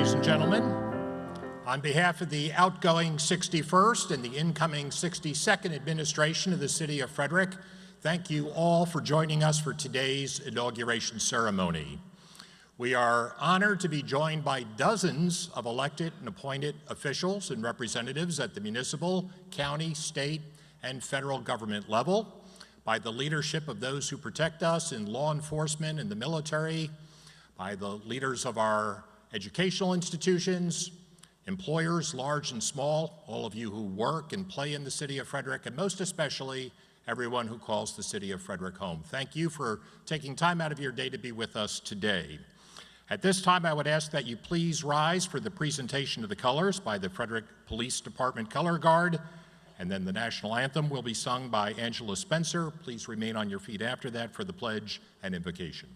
Ladies and gentlemen, on behalf of the outgoing 61st and the incoming 62nd administration of the City of Frederick, thank you all for joining us for today's inauguration ceremony. We are honored to be joined by dozens of elected and appointed officials and representatives at the municipal, county, state, and federal government level, by the leadership of those who protect us in law enforcement and the military, by the leaders of our educational institutions, employers large and small, all of you who work and play in the City of Frederick, and most especially everyone who calls the City of Frederick home. Thank you for taking time out of your day to be with us today. At this time, I would ask that you please rise for the presentation of the colors by the Frederick Police Department Color Guard, and then the national anthem will be sung by Angela Spencer. Please remain on your feet after that for the pledge and invocation.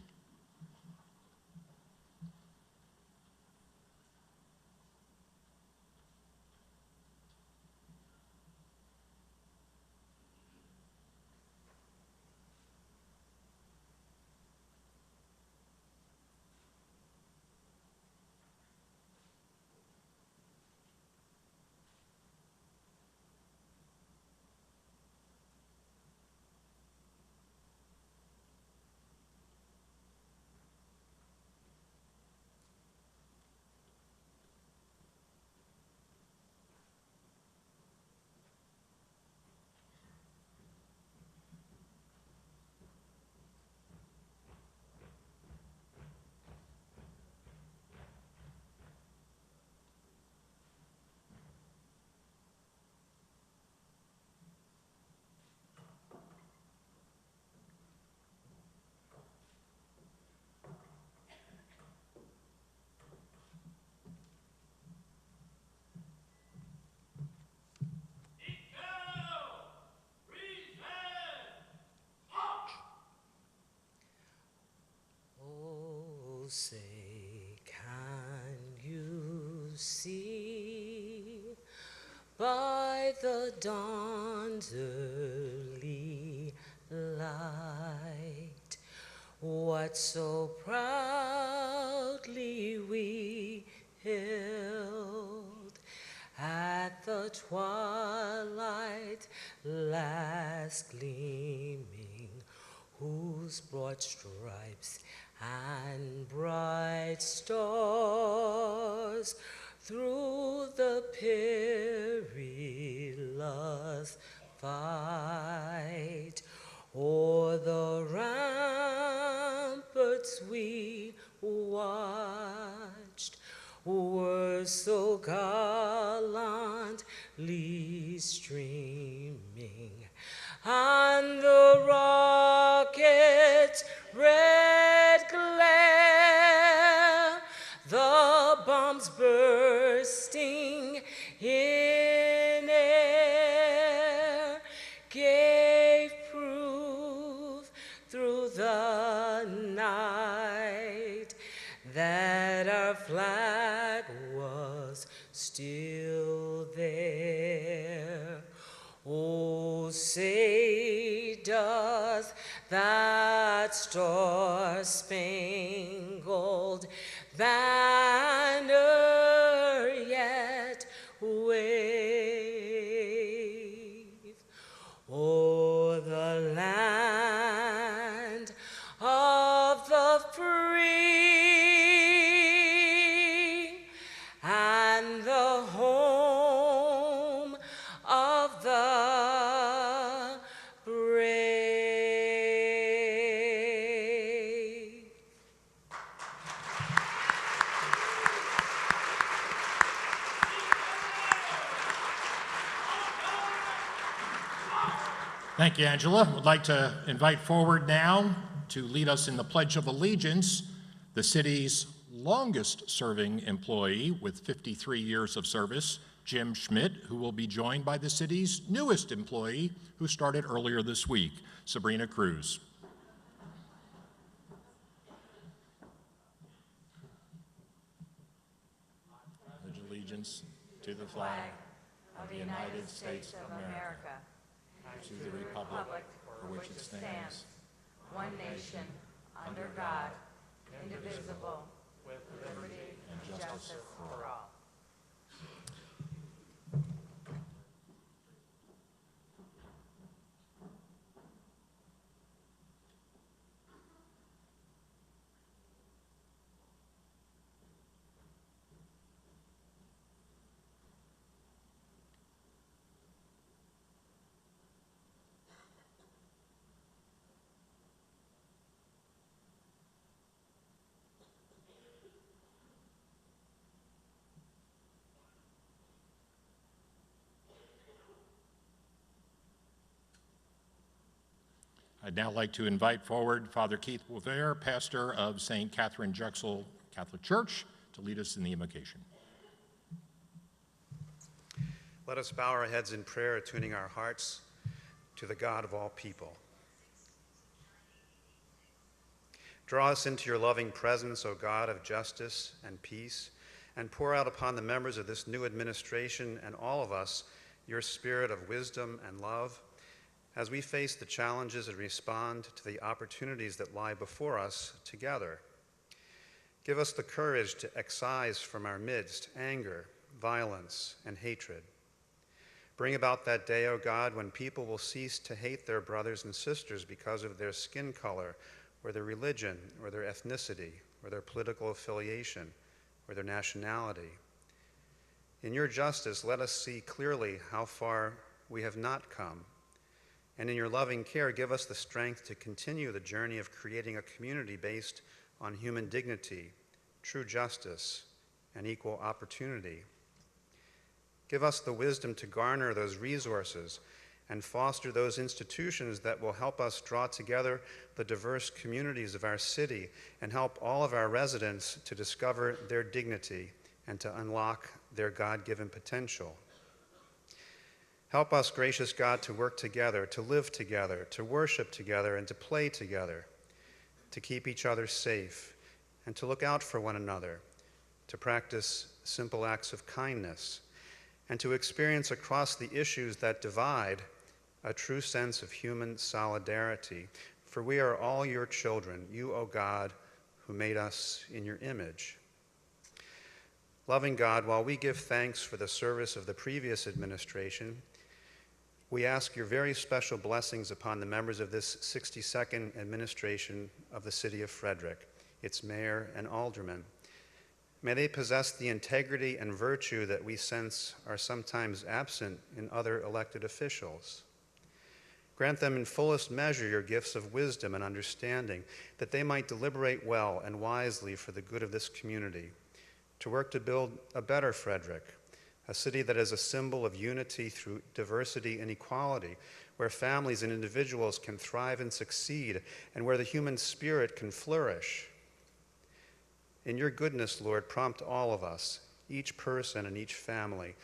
Say, can you see by the dawn's early light what so proudly we hailed at the twilight last gleaming, whose broad stripes and bright stars through the perilous fight o'er the ramparts we watched were so gallantly streaming, and the rocket's red glare, the bombs bursting in air, gave proof through the night that our flag was still there. Oh, say does that star-spangled banner yet wave o'er the land of the free and the home of the brave. Thank you, Angela. I'd like to invite forward now to lead us in the Pledge of Allegiance, the city's longest-serving employee with 53 years of service, Jim Schmidt, who will be joined by the city's newest employee, who started earlier this week, Sabrina Cruz. Pledge allegiance to the flag of the United States of America, to the republic for which it stands, one nation, under God, indivisible, with liberty and justice for all. I'd now like to invite forward Father Keith Wolvere, pastor of St. Catherine Drexel Catholic Church, to lead us in the invocation. Let us bow our heads in prayer, attuning our hearts to the God of all people. Draw us into your loving presence, O God of justice and peace, and pour out upon the members of this new administration and all of us your spirit of wisdom and love, as we face the challenges and respond to the opportunities that lie before us together. Give us the courage to excise from our midst anger, violence, and hatred. Bring about that day, O God, when people will cease to hate their brothers and sisters because of their skin color, or their religion, or their ethnicity, or their political affiliation, or their nationality. In your justice, let us see clearly how far we have not come. And in your loving care, give us the strength to continue the journey of creating a community based on human dignity, true justice, and equal opportunity. Give us the wisdom to garner those resources and foster those institutions that will help us draw together the diverse communities of our city and help all of our residents to discover their dignity and to unlock their God-given potential. Help us, gracious God, to work together, to live together, to worship together, and to play together, to keep each other safe, and to look out for one another, to practice simple acts of kindness, and to experience across the issues that divide a true sense of human solidarity. For we are all your children, you, O God, who made us in your image. Loving God, while we give thanks for the service of the previous administration, we ask your very special blessings upon the members of this 62nd administration of the city of Frederick, its mayor and aldermen. May they possess the integrity and virtue that we sense are sometimes absent in other elected officials. Grant them in fullest measure your gifts of wisdom and understanding, that they might deliberate well and wisely for the good of this community, to work to build a better Frederick, a city that is a symbol of unity through diversity and equality, where families and individuals can thrive and succeed, and where the human spirit can flourish. In your goodness, Lord, prompt all of us, each person and each family,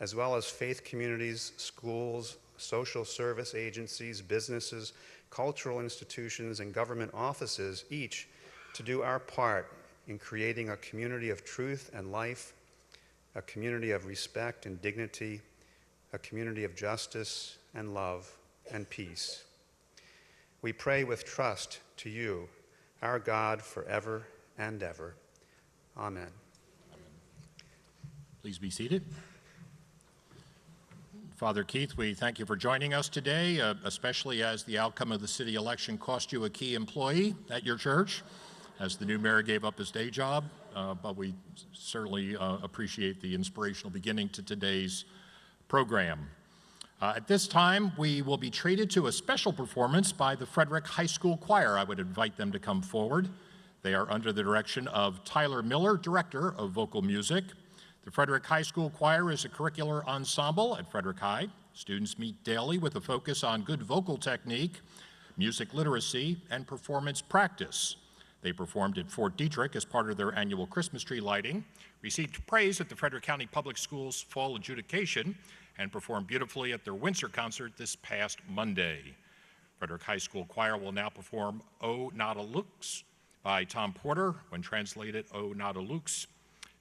as well as faith communities, schools, social service agencies, businesses, cultural institutions, and government offices, each to do our part in creating a community of truth and life, a community of respect and dignity, a community of justice and love and peace. We pray with trust to you, our God, forever and ever. Amen. Please be seated. Father Keith, we thank you for joining us today, especially as the outcome of the city election cost you a key employee at your church, as the new mayor gave up his day job, but we certainly appreciate the inspirational beginning to today's program. At this time, we will be treated to a special performance by the Frederick High School Choir. I would invite them to come forward. They are under the direction of Tyler Miller, Director of Vocal Music. The Frederick High School Choir is a curricular ensemble at Frederick High. Students meet daily with a focus on good vocal technique, music literacy, and performance practice. They performed at Fort Detrick as part of their annual Christmas tree lighting, received praise at the Frederick County Public Schools Fall Adjudication, and performed beautifully at their Windsor concert this past Monday. Frederick High School Choir will now perform O Not a Lux by Tom Porter. When translated, O Not a Lux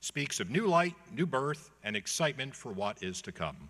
speaks of new light, new birth, and excitement for what is to come.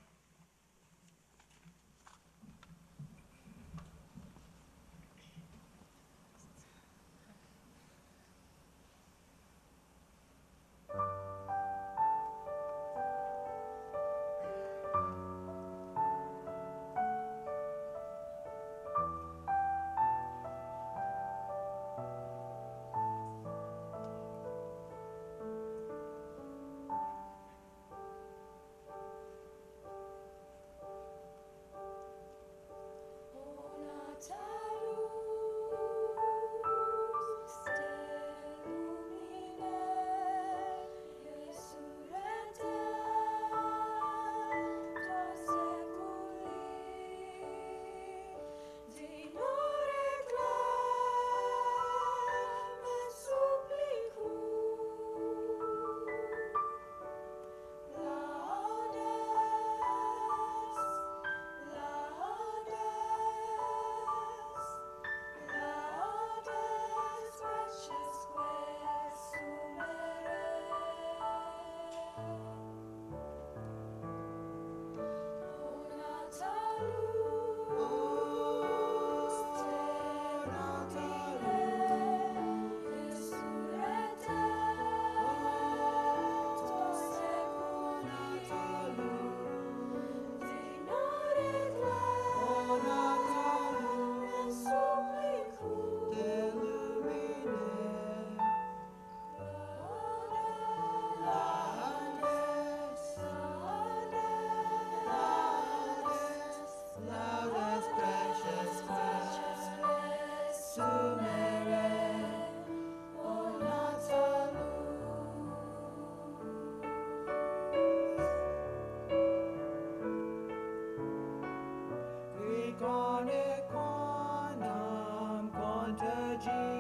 Icone quanam contagi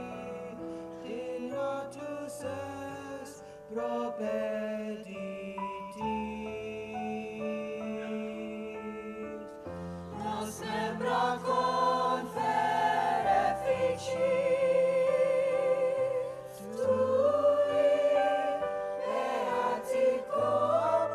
dinatus est propeditis. Nos membra confere efficis tui beati corporis.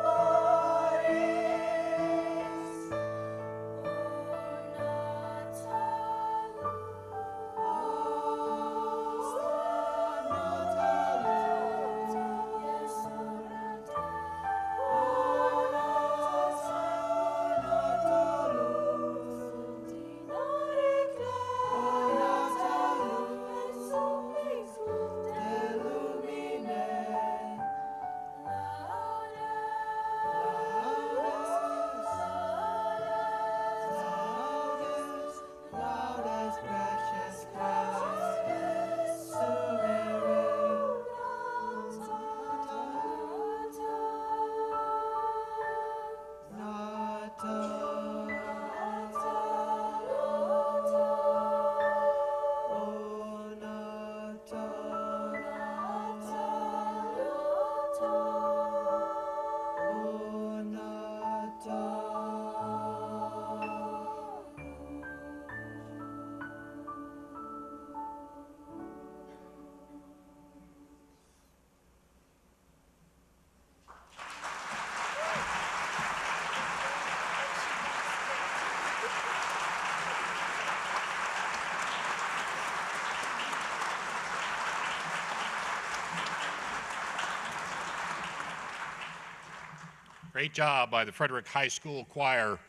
Great job by the Frederick High School Choir.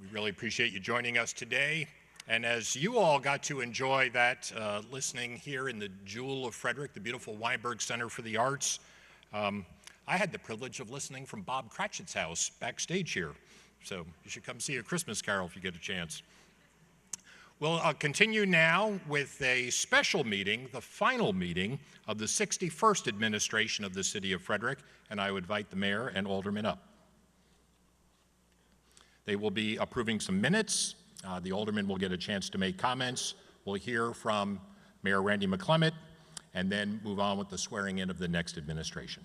We really appreciate you joining us today. And as you all got to enjoy that listening here in the Jewel of Frederick, the beautiful Weinberg Center for the Arts, I had the privilege of listening from Bob Cratchit's house backstage here. So you should come see A Christmas Carol if you get a chance. We'll continue now with a special meeting, the final meeting of the 61st administration of the City of Frederick, and I would invite the mayor and aldermen up. They will be approving some minutes. The aldermen will get a chance to make comments. We'll hear from Mayor Randy McClement, and then move on with the swearing in of the next administration.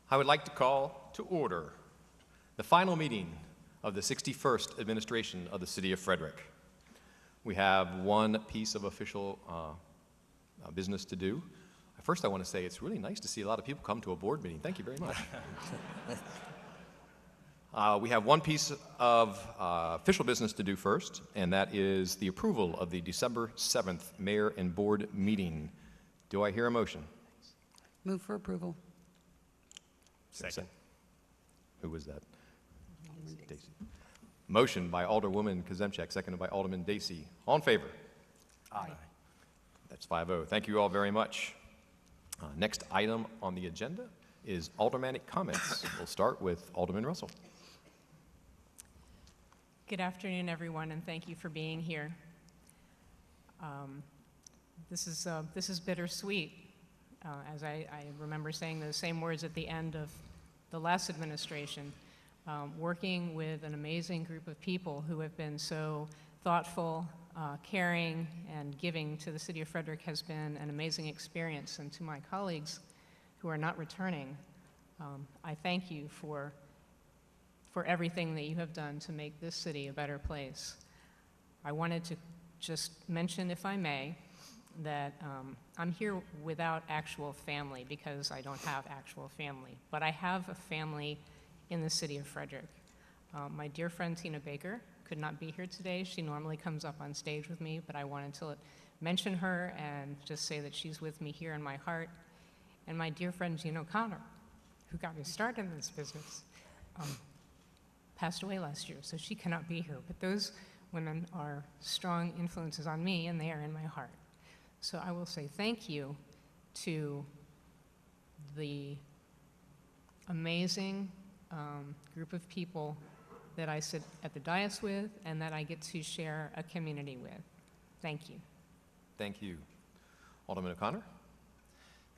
I would like to call to order the final meeting of the 61st administration of the City of Frederick. We have one piece of official business to do. First, I want to say it's really nice to see a lot of people come to a board meeting. Thank you very much. We have one piece of official business to do first, and that is the approval of the December 7th Mayor and Board meeting. Do I hear a motion? Move for approval. Second. Who was that? Dacey. Motion by Alderwoman Kazemchak, seconded by Alderman Dacey. All in favor? Aye. That's 5-0. Thank you all very much. Next item on the agenda is aldermanic comments. We'll start with Alderman Russell. Good afternoon, everyone, and thank you for being here. This is bittersweet. As I remember saying those same words at the end of the last administration, working with an amazing group of people who have been so thoughtful, caring, and giving to the City of Frederick has been an amazing experience. And to my colleagues who are not returning, I thank you for everything that you have done to make this city a better place. I wanted to just mention, if I may, that I'm here without actual family because I don't have actual family, but I have a family in the City of Frederick. My dear friend Tina Baker could not be here today. She normally comes up on stage with me, but I wanted to mention her and just say that she's with me here in my heart. And my dear friend Jean O'Connor, who got me started in this business. passed away last year, so she cannot be here. But those women are strong influences on me, and they are in my heart. So I will say thank you to the amazing group of people that I sit at the dais with and that I get to share a community with. Thank you. Thank you. Alderman O'Connor?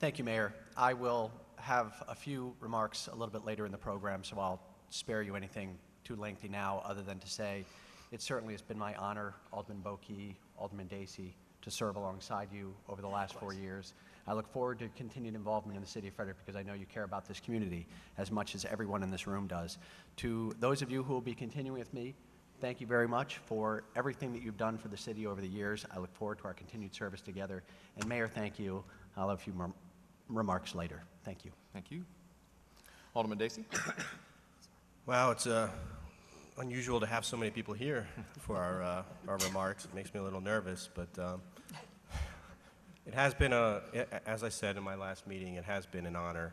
Thank you, Mayor. I will have a few remarks a little bit later in the program, so I'll spare you anything too lengthy now, other than to say it certainly has been my honor, Alderman Boki, Alderman Dacey, to serve alongside you over the last 4 years. I look forward to continued involvement in the City of Frederick because I know you care about this community as much as everyone in this room does. To those of you who will be continuing with me, thank you very much for everything that you've done for the city over the years. I look forward to our continued service together. And Mayor, thank you. I'll have a few more remarks later. Thank you. Thank you. Alderman Dacey? Wow, it's unusual to have so many people here for our remarks. It makes me a little nervous, but it has been as I said in my last meeting, it has been an honor,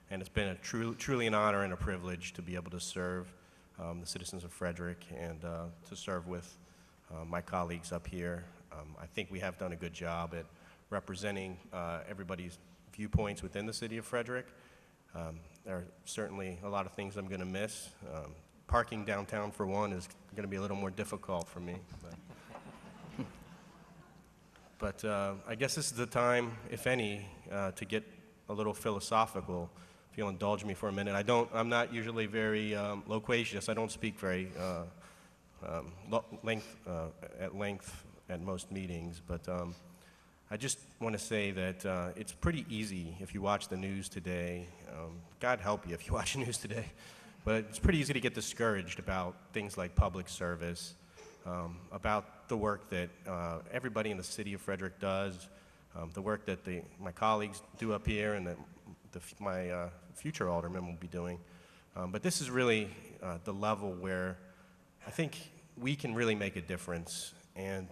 and it's been truly an honor and a privilege to be able to serve the citizens of Frederick and to serve with my colleagues up here. I think we have done a good job at representing everybody's viewpoints within the city of Frederick. There are certainly a lot of things I'm going to miss. Parking downtown, for one, is going to be a little more difficult for me. But I guess this is the time, if any, to get a little philosophical. If you'll indulge me for a minute. I'm not usually very loquacious. I don't speak very at length at most meetings, but I just want to say that it's pretty easy if you watch the news today. God help you if you watch the news today. But it's pretty easy to get discouraged about things like public service, about the work that everybody in the city of Frederick does, the work that my colleagues do up here and that my future aldermen will be doing. But this is really the level where I think we can really make a difference, and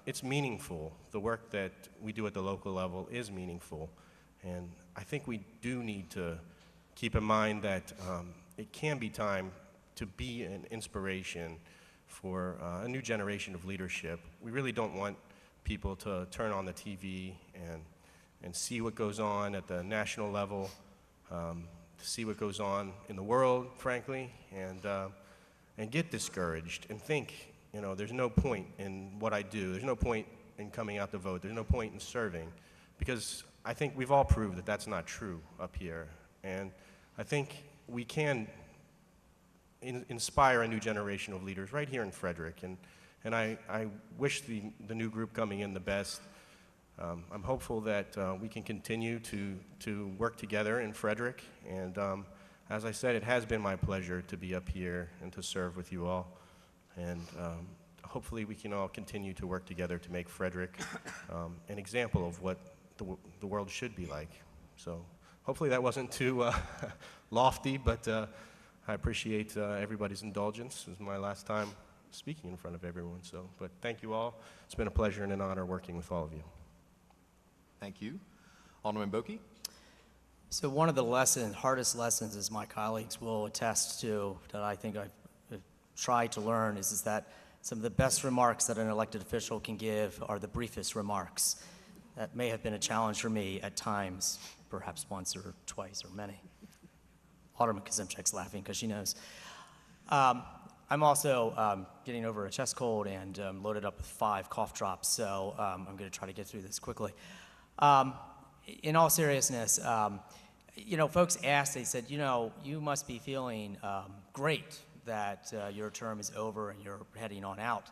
it's meaningful. The work that we do at the local level is meaningful, and I think we do need to keep in mind that it can be time to be an inspiration for a new generation of leadership. We really don't want people to turn on the TV and see what goes on at the national level, to see what goes on in the world, frankly, and get discouraged and think, you know, there's no point in what I do. There's no point in coming out to vote. There's no point in serving, because I think we've all proved that that's not true up here. And I think we can inspire a new generation of leaders right here in Frederick. And I wish the new group coming in the best. I'm hopeful that we can continue to work together in Frederick. And as I said, it has been my pleasure to be up here and to serve with you all. And hopefully we can all continue to work together to make Frederick an example of what the world should be like. So hopefully that wasn't too lofty, but I appreciate everybody's indulgence. This is my last time speaking in front of everyone. But thank you all. It's been a pleasure and an honor working with all of you. Thank you. Alderman Boki? So one of the hardest lessons, as my colleagues will attest to, that I think I've tried to learn is that some of the best remarks that an elected official can give are the briefest remarks. That may have been a challenge for me at times, perhaps once or twice or many. Alderman Kazimczak's laughing because she knows. I'm also getting over a chest cold and loaded up with 5 cough drops, so I'm going to try to get through this quickly. In all seriousness, you know, folks asked, they said, you know, you must be feeling great that your term is over and you're heading on out.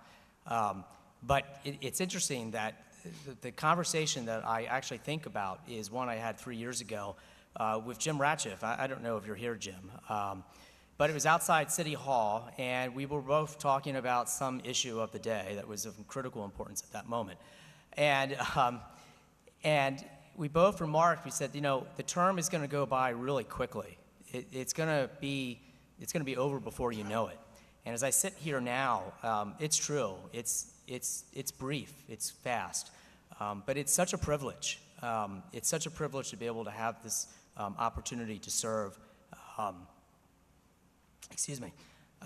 But it's interesting that the conversation that I actually think about is one I had 3 years ago with Jim Ratchiff. I don't know if you're here, Jim. But it was outside City Hall, and we were both talking about some issue of the day that was of critical importance at that moment. And we both remarked, we said, you know, the term is going to go by really quickly. It's going to be over before you know it. And as I sit here now, it's true. It's brief. It's fast. But it's such a privilege. It's such a privilege to be able to have this opportunity to serve. Excuse me.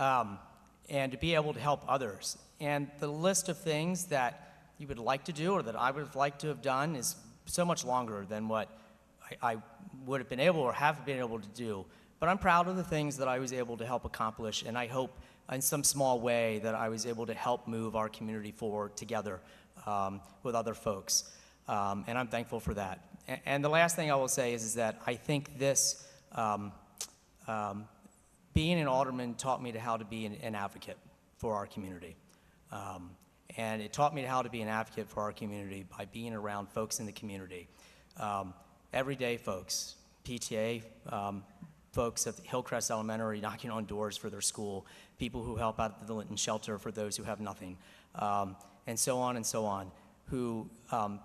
and to be able to help others. And the list of things that you would like to do or that I would have liked to have done is so much longer than what I would have been able or have been able to do. But I'm proud of the things that I was able to help accomplish, and I hope in some small way that I was able to help move our community forward together with other folks. And I'm thankful for that. And the last thing I will say is that I think this, being an alderman taught me how to be an advocate for our community. And it taught me how to be an advocate for our community by being around folks in the community. Everyday folks, PTA folks at Hillcrest Elementary knocking on doors for their school, people who help out at the Linton Shelter for those who have nothing, and so on, who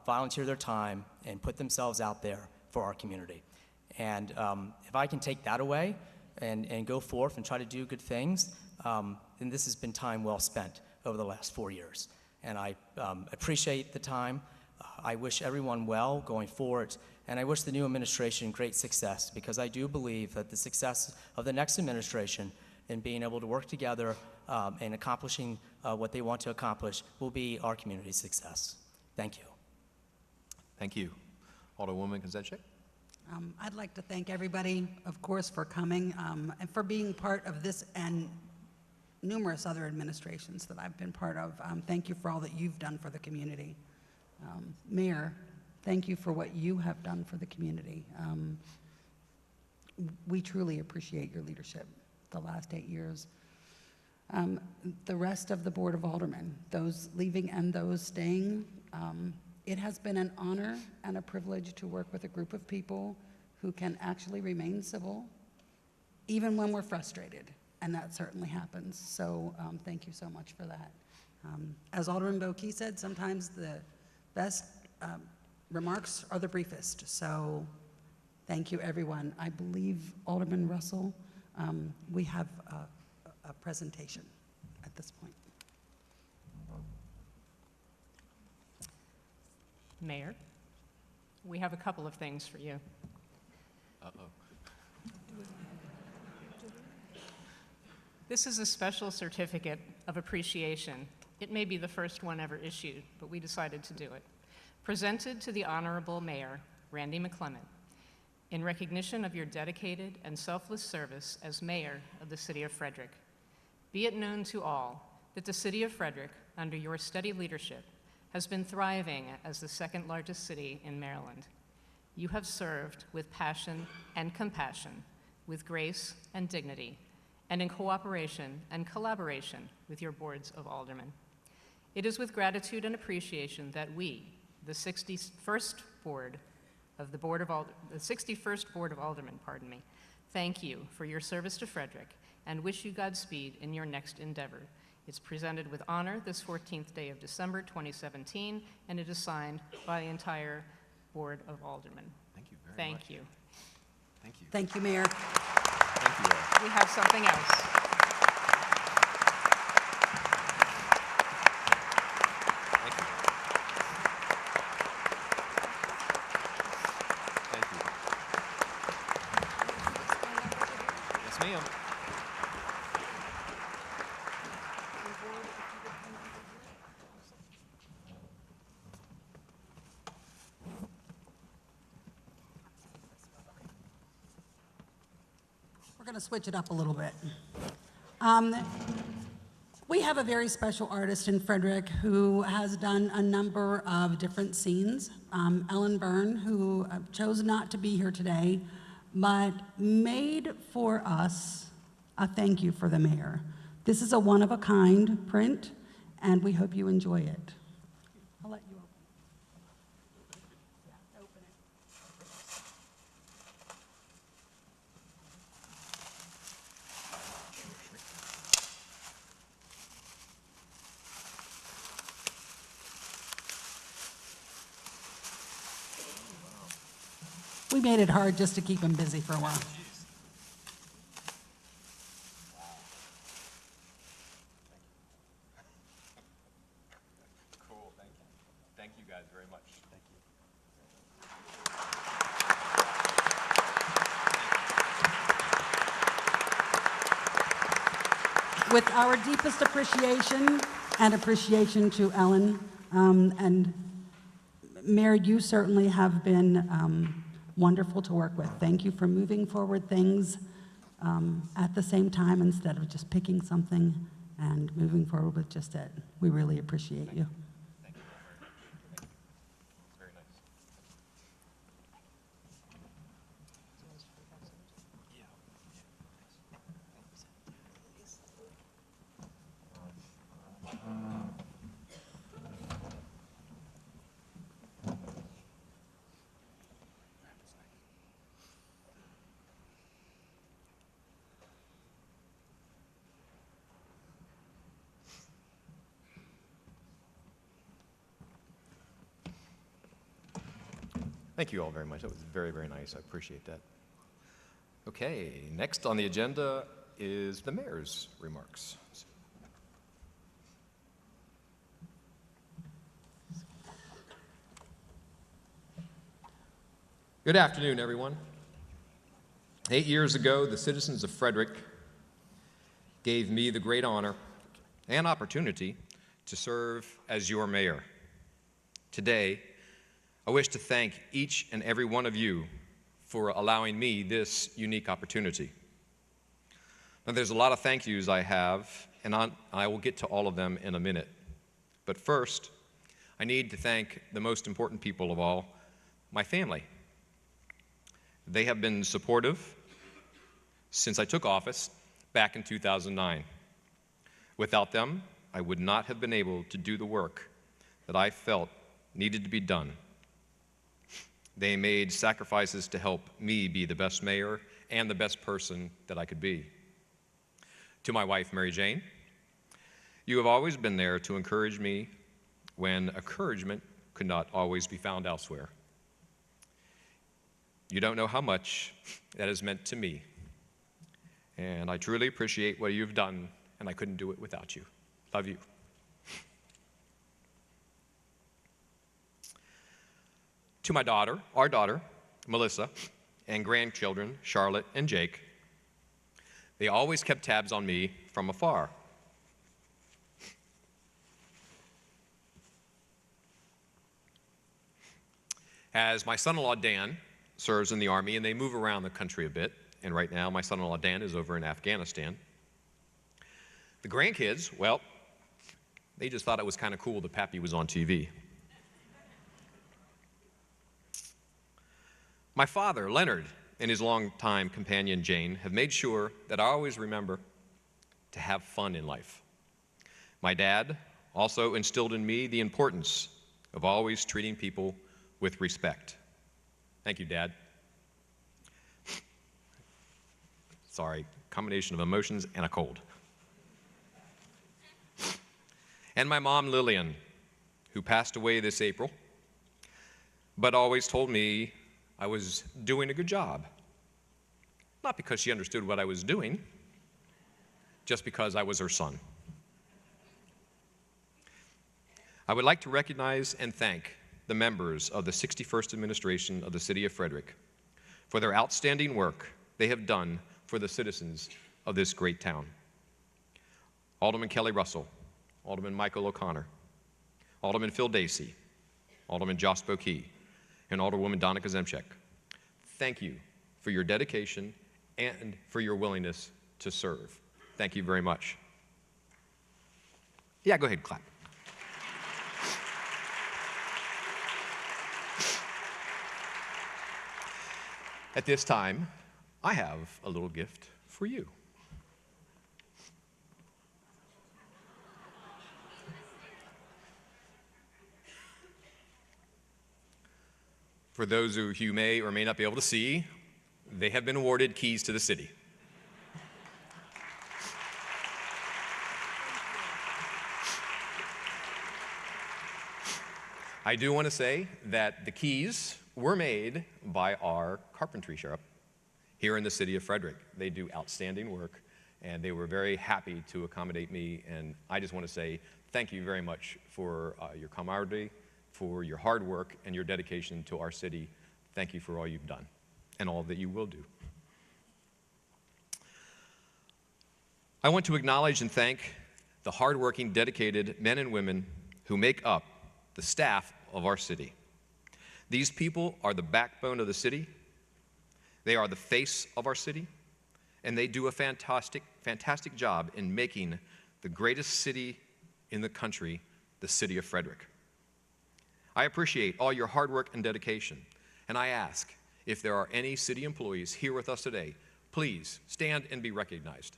volunteer their time and put themselves out there for our community. And if I can take that away and go forth and try to do good things, then this has been time well spent over the last 4 years. And I appreciate the time. I wish everyone well going forward, and I wish the new administration great success, because I do believe that the success of the next administration in being able to work together and accomplishing what they want to accomplish will be our community's success. Thank you. Thank you. Alderwoman Konzenchik. I'd like to thank everybody, of course, for coming and for being part of this and numerous other administrations that I've been part of. Thank you for all that you've done for the community. Mayor, thank you for what you have done for the community. We truly appreciate your leadership the last 8 years. The rest of the Board of Aldermen, those leaving and those staying, it has been an honor and a privilege to work with a group of people who can actually remain civil, even when we're frustrated, and that certainly happens. So thank you so much for that. As Alderman Boki said, sometimes the best remarks are the briefest. So thank you, everyone. I believe, Alderman Russell, we have a presentation at this point. Mayor, we have a couple of things for you. This is a special certificate of appreciation. It may be the first one ever issued, but we decided to do it. Presented to the Honorable Mayor, Randy McClement, in recognition of your dedicated and selfless service as Mayor of the City of Frederick. Be it known to all that the City of Frederick, under your steady leadership, has been thriving as the second largest city in Maryland. You have served with passion and compassion, with grace and dignity, and in cooperation and collaboration with your boards of aldermen. It is with gratitude and appreciation that we, the 61st Board of Aldermen, thank you for your service to Frederick and wish you Godspeed in your next endeavor. It's presented with honor this 14th day of December 2017, and it is signed by the entire Board of Aldermen. Thank you very much. Thank you. Thank you. Thank you, Mayor. Thank you all. We have something else. Thank you. Thank you. Yes, ma'am. We're going to switch it up a little bit. We have a very special artist in Frederick who has done a number of different scenes. Ellen Byrne, who chose not to be here today, but made for us a thank you for the mayor. This is a one-of-a-kind print, and we hope you enjoy it. I'll let you open it. Yeah, open it. We made it hard just to keep him busy for a while. Cool, thank you. Thank you guys very much. Thank you. with our deepest appreciation and appreciation to Ellen. And Mayor, you certainly have been wonderful to work with. Thank you for moving forward things at the same time instead of just picking something and moving forward with just it. We really appreciate you. Thank you. Very nice. Thank you all very much. That was very, very nice. I appreciate that. Okay, next on the agenda is the mayor's remarks. Good afternoon, everyone. 8 years ago, the citizens of Frederick gave me the great honor and opportunity to serve as your mayor. Today, I wish to thank each and every one of you for allowing me this unique opportunity. Now, there's a lot of thank yous I have, and I will get to all of them in a minute. But first, I need to thank the most important people of all, my family. They have been supportive since I took office back in 2009. Without them, I would not have been able to do the work that I felt needed to be done. They made sacrifices to help me be the best mayor and the best person that I could be. To my wife, Mary Jane, you have always been there to encourage me when encouragement could not always be found elsewhere. You don't know how much that has meant to me, and I truly appreciate what you've done, and I couldn't do it without you. Love you. To my daughter, our daughter, Melissa, and grandchildren, Charlotte and Jake, they always kept tabs on me from afar. As my son-in-law, Dan, serves in the Army, and they move around the country a bit, and right now my son-in-law, Dan, is over in Afghanistan. The grandkids, well, they just thought it was kind of cool that Pappy was on TV. My father, Leonard, and his longtime companion, Jane, have made sure that I always remember to have fun in life. My dad also instilled in me the importance of always treating people with respect. Thank you, Dad. Sorry, combination of emotions and a cold. And my mom, Lillian, who passed away this April, but always told me I was doing a good job. Not because she understood what I was doing, just because I was her son. I would like to recognize and thank the members of the 61st Administration of the City of Frederick for their outstanding work they have done for the citizens of this great town. Alderman Kelly Russell, Alderman Michael O'Connor, Alderman Phil Dacey, Alderman Josh Bokee, and Alderwoman Donna Kazemchek. Thank you for your dedication and for your willingness to serve. Thank you very much. Yeah, go ahead, clap. At this time, I have a little gift for you. For those of you who may or may not be able to see, they have been awarded keys to the city. I do want to say that the keys were made by our carpentry shop here in the city of Frederick. They do outstanding work, and they were very happy to accommodate me, and I just want to say thank you very much for your camaraderie, for your hard work, and your dedication to our city. Thank you for all you've done, and all that you will do. I want to acknowledge and thank the hardworking, dedicated men and women who make up the staff of our city. These people are the backbone of the city. They are the face of our city, and they do a fantastic job in making the greatest city in the country, the city of Frederick. I appreciate all your hard work and dedication, and I ask if there are any city employees here with us today, please stand and be recognized.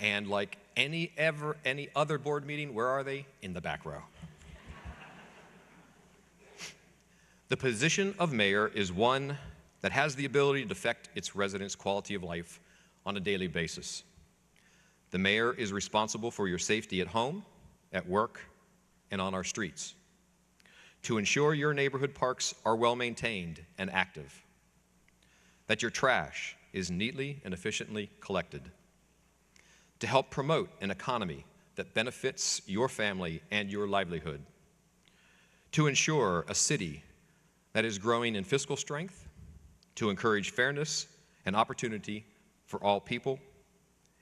And like any other board meeting, where are they? In the back row. The position of mayor is one that has the ability to affect its residents' quality of life on a daily basis. The mayor is responsible for your safety at home, at work, and on our streets, to ensure your neighborhood parks are well maintained and active, that your trash is neatly and efficiently collected, to help promote an economy that benefits your family and your livelihood, to ensure a city that is growing in fiscal strength, to encourage fairness and opportunity for all people,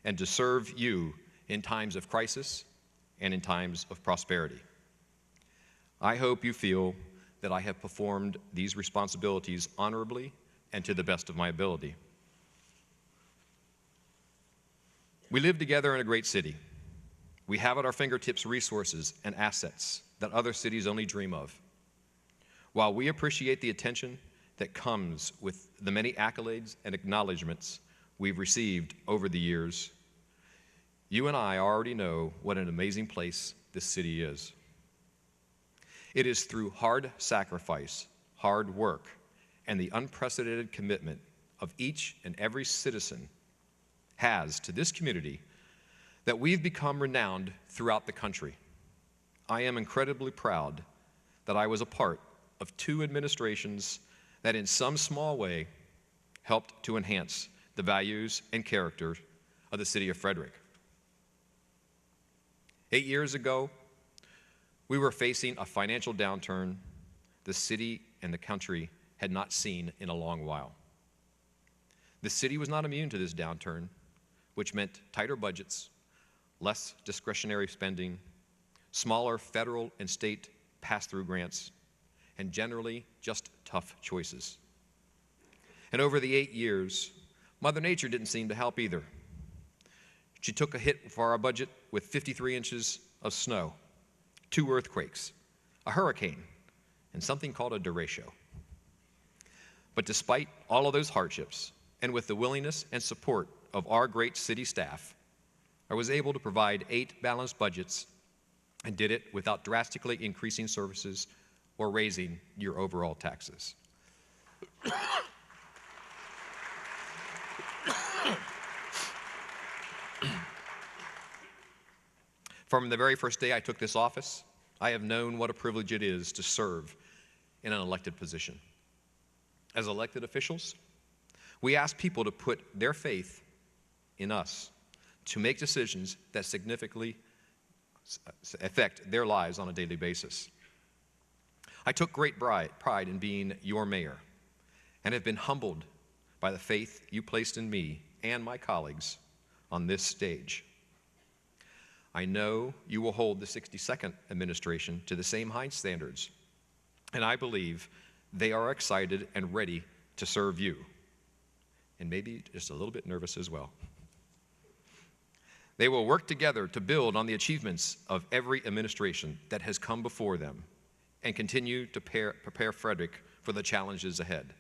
and to serve you in times of crisis and in times of prosperity. I hope you feel that I have performed these responsibilities honorably and to the best of my ability. We live together in a great city. We have at our fingertips resources and assets that other cities only dream of. While we appreciate the attention that comes with the many accolades and acknowledgments we've received over the years, you and I already know what an amazing place this city is. It is through hard sacrifice, hard work, and the unprecedented commitment of each and every citizen has to this community that we've become renowned throughout the country. I am incredibly proud that I was a part of 2 administrations that in some small way helped to enhance the values and character of the city of Frederick. 8 years ago, we were facing a financial downturn the city and the country had not seen in a long while. The city was not immune to this downturn, which meant tighter budgets, less discretionary spending, smaller federal and state pass-through grants, and generally just tough choices. And over the 8 years, Mother Nature didn't seem to help either. She took a hit for our budget with 53 inches of snow, 2 earthquakes, a hurricane, and something called a derecho. But despite all of those hardships, and with the willingness and support of our great city staff, I was able to provide 8 balanced budgets and did it without drastically increasing services or raising your overall taxes. From the very first day I took this office, I have known what a privilege it is to serve in an elected position. As elected officials, we ask people to put their faith in us to make decisions that significantly affect their lives on a daily basis. I took great pride in being your mayor and have been humbled by the faith you placed in me and my colleagues on this stage. I know you will hold the 62nd administration to the same high standards, and I believe they are excited and ready to serve you, and maybe just a little bit nervous as well. They will work together to build on the achievements of every administration that has come before them and continue to prepare Frederick for the challenges ahead.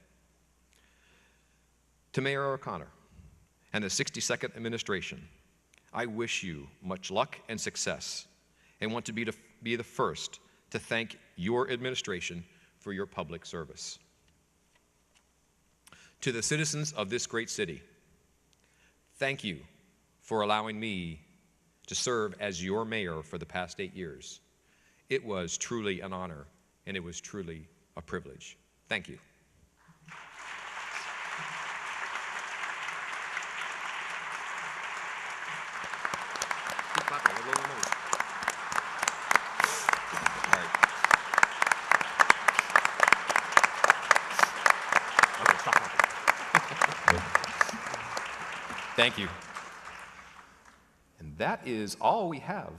To Mayor O'Connor and the 62nd administration, I wish you much luck and success and want to be the first to thank your administration for your public service. To the citizens of this great city, thank you for allowing me to serve as your mayor for the past 8 years. It was truly an honor, and it was truly a privilege. Thank you. Clap it, everyone knows. All right. Okay, stop clapping. Thank you. And that is all we have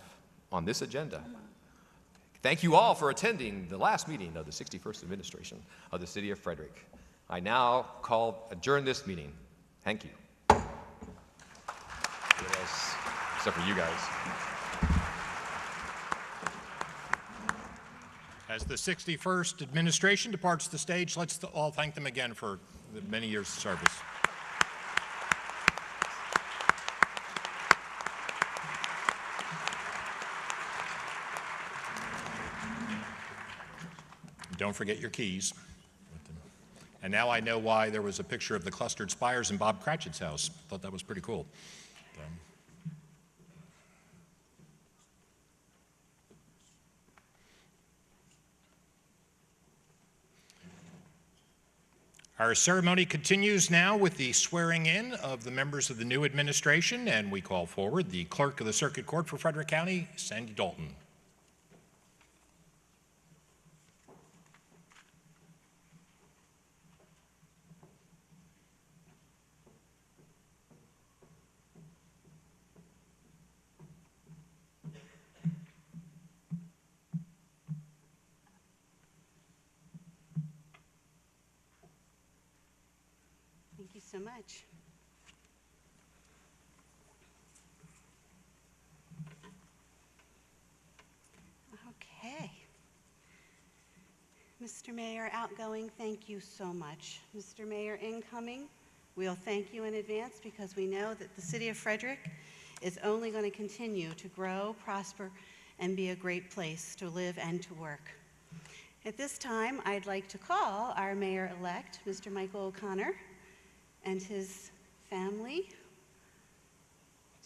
on this agenda. Thank you all for attending the last meeting of the 61st Administration of the City of Frederick. I now adjourn this meeting. Thank you. Except for you guys. As the 61st Administration departs the stage, let's all thank them again for the many years of service. Don't forget your keys. And now I know why there was a picture of the clustered spires in Bob Cratchit's house. Thought that was pretty cool. Our ceremony continues now with the swearing in of the members of the new administration, and we call forward the Clerk of the Circuit Court for Frederick County, Sandy Dalton. Thank you so much. Okay. Mr. Mayor Outgoing, thank you so much. Mr. Mayor Incoming, we'll thank you in advance because we know that the City of Frederick is only going to continue to grow, prosper, and be a great place to live and to work. At this time, I'd like to call our Mayor-elect, Mr. Michael O'Connor, and his family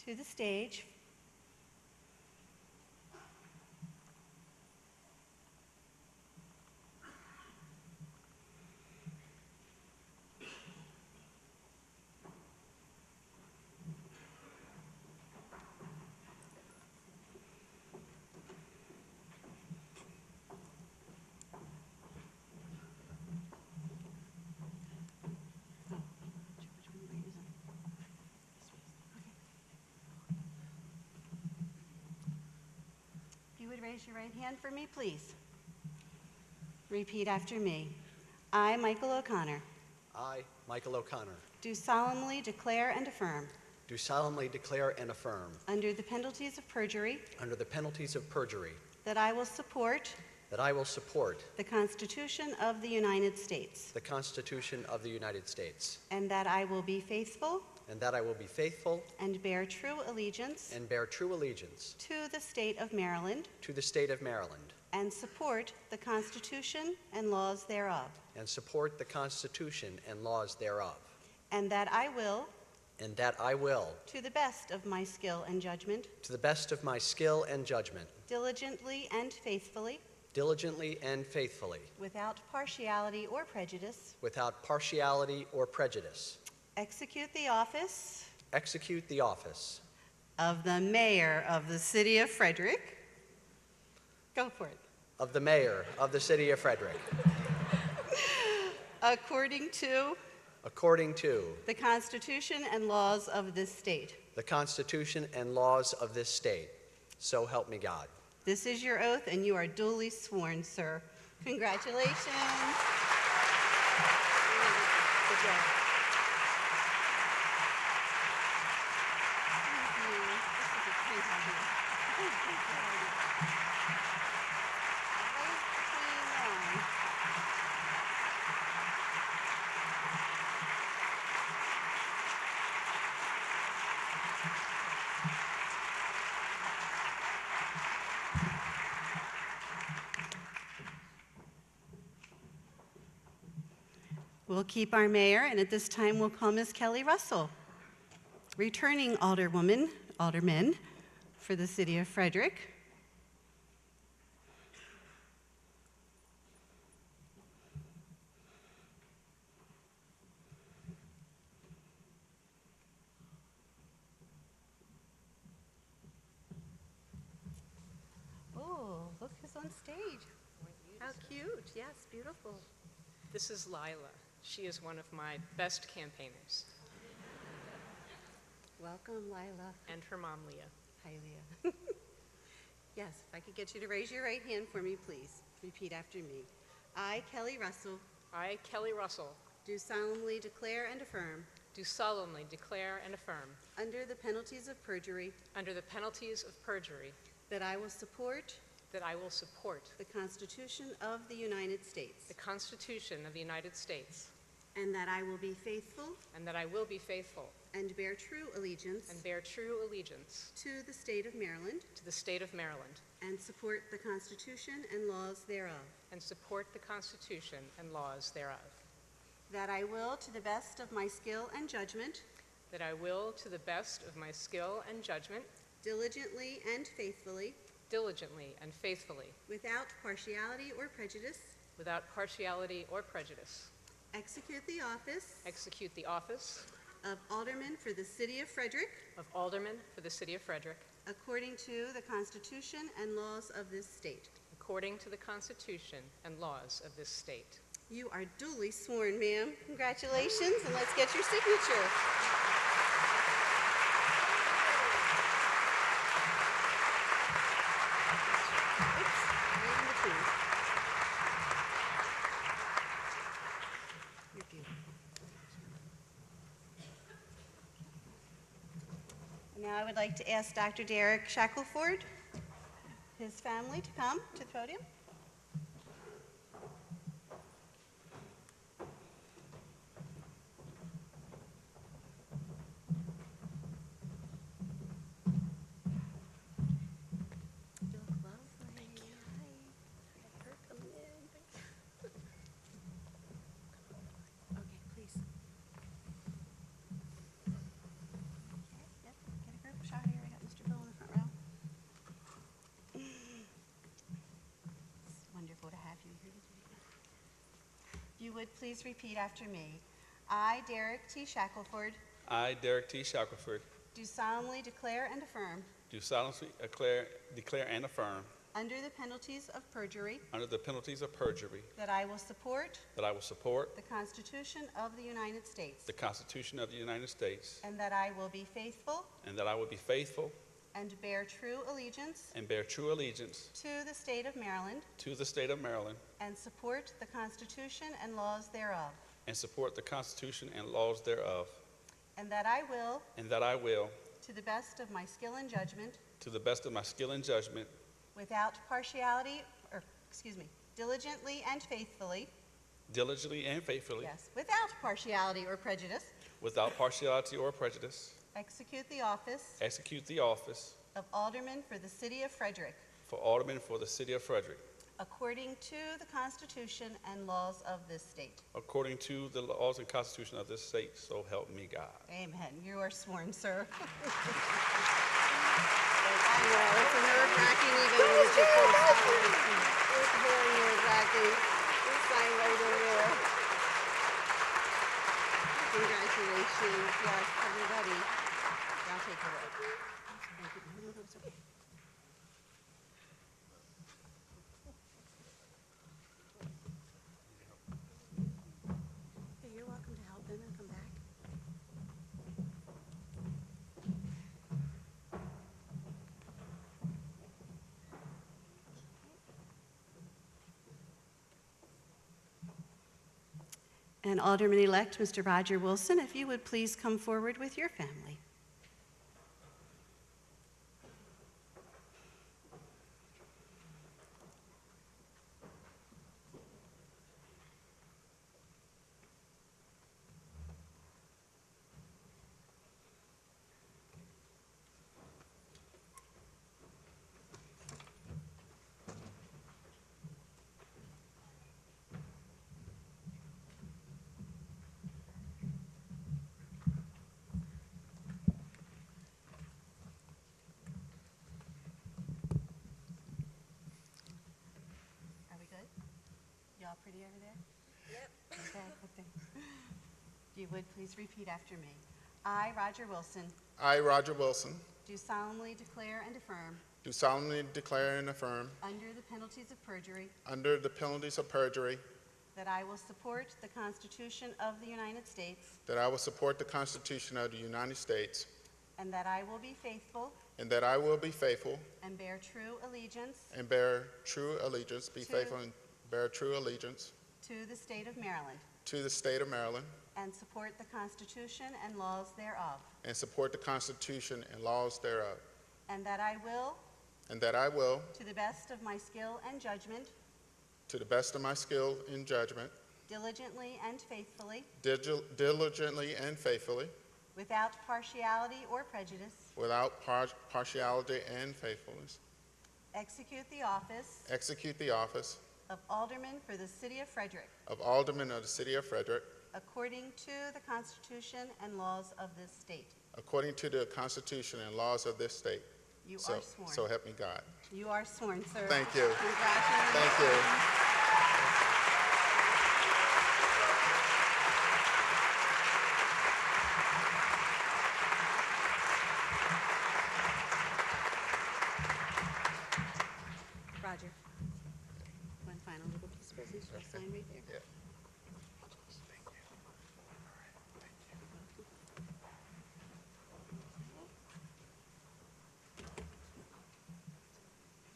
to the stage. Raise your right hand for me, please. Repeat after me. I, Michael O'Connor, I, Michael O'Connor, do solemnly declare and affirm, do solemnly declare and affirm, under the penalties of perjury, under the penalties of perjury, that I will support that I will support the Constitution of the United States, the Constitution of the United States, and that I will be faithful and that I will be faithful and bear true allegiance and bear true allegiance to the state of Maryland, to the state of Maryland, and support the Constitution and laws thereof, and support the Constitution and laws thereof, and that I will, and that I will, to the best of my skill and judgment, to the best of my skill and judgment, diligently and faithfully, without partiality or prejudice, execute the office of the Mayor of the City of Frederick. Go for it. of the Mayor of the City of Frederick, According to the the Constitution and laws of this state. the Constitution and laws of this state. So help me God. This is your oath, and you are duly sworn, sir. Congratulations. Good job. Thank you. This is a great idea. Right between the lines. We'll keep our mayor, and at this time we'll call Ms. Kelly Russell, returning aldermen for the City of Frederick. on stage. How cute. Yes, beautiful. This is Lila. She is one of my best campaigners, Welcome, Lila. and her mom, Leah. Hi, Leah. Yes, if I could get you to raise your right hand for me, please. Repeat after me. I, Kelly Russell, I, Kelly Russell, do solemnly declare and affirm, do solemnly declare and affirm, under the penalties of perjury, under the penalties of perjury, that I will support that I will support the Constitution of the United States, the Constitution of the United States, and that I will be faithful and that I will be faithful and bear true allegiance and bear true allegiance to the state of Maryland, to the state of Maryland, and support the Constitution and laws thereof, and support the Constitution and laws thereof, that I will, to the best of my skill and judgment, that I will, to the best of my skill and judgment, diligently and faithfully, diligently and faithfully, without partiality or prejudice, without partiality or prejudice, execute the office of Alderman for the City of Frederick, of Alderman for the City of Frederick, according to the Constitution and laws of this state. according to the Constitution and laws of this state. You are duly sworn, ma'am. Congratulations, and let's get your signature. Oops, right in between. You're beautiful. And now I would like to ask Dr. Derek Shackelford, his family, to come to the podium. You look lovely. Thank you. Hi. Her coming in. Okay, please. Okay, yep, get a group shot here. I got Mr. Bill in the front row. It's wonderful to have you here today. If you would please repeat after me. I, Derek T. Shackelford, I, Derek T. Shackelford, do solemnly declare and affirm, do solemnly declare and affirm, under the penalties of perjury, under the penalties of perjury, that I will support that I will support the Constitution of the United States, the Constitution of the United States, and that I will be faithful and that I will be faithful and bear true allegiance and bear true allegiance to the state of Maryland, to the state of Maryland, and support the Constitution and laws thereof, and support the Constitution and laws thereof, and that I will, and that I will, to the best of my skill and judgment, to the best of my skill and judgment, without partiality, diligently and faithfully, diligently and faithfully, yes, without partiality or prejudice, without partiality or prejudice, execute the office of Alderman for the City of Frederick, for Alderman for the City of Frederick, according to the Constitution and laws of this state. according to the laws and Constitution of this state, so help me God. Amen. You are sworn, sir. I know, it's nerve-wracking even when it's your first time. It's very nerve-wracking. You sign right in there. Congratulations. Yes, everybody. I'll take a look. Thank you. No, no, it's okay. Hey, you're welcome to help him and come back. And Alderman-elect Mr. Roger Wilson, if you would please come forward with your family. Are we good? Y'all pretty over there? Yep. Okay. If you would please repeat after me. I, Roger Wilson, I, Roger Wilson, do solemnly declare and affirm, do solemnly declare and affirm, under the penalties of perjury, under the penalties of perjury, that I will support the Constitution of the United States, that I will support the Constitution of the United States, and that I will be faithful and that I will be faithful and bear true allegiance and bear true allegiance, be To- faithful and bear true allegiance to the state of Maryland, to the state of Maryland, and support the Constitution and laws thereof, and support the Constitution and laws thereof, and that I will, and that I will, to the best of my skill and judgment, to the best of my skill and judgment, diligently and faithfully, diligently and faithfully, without partiality or prejudice, without partiality and faithfulness, execute the office execute the office of Alderman for the City of Frederick, of Alderman of the City of Frederick, according to the Constitution and laws of this state. according to the Constitution and laws of this state. You So- are sworn. So help me God. You are sworn, sir. Thank you. Congratulations. Thank you. Roger. One final little piece of business, you'll sign right there. Yeah.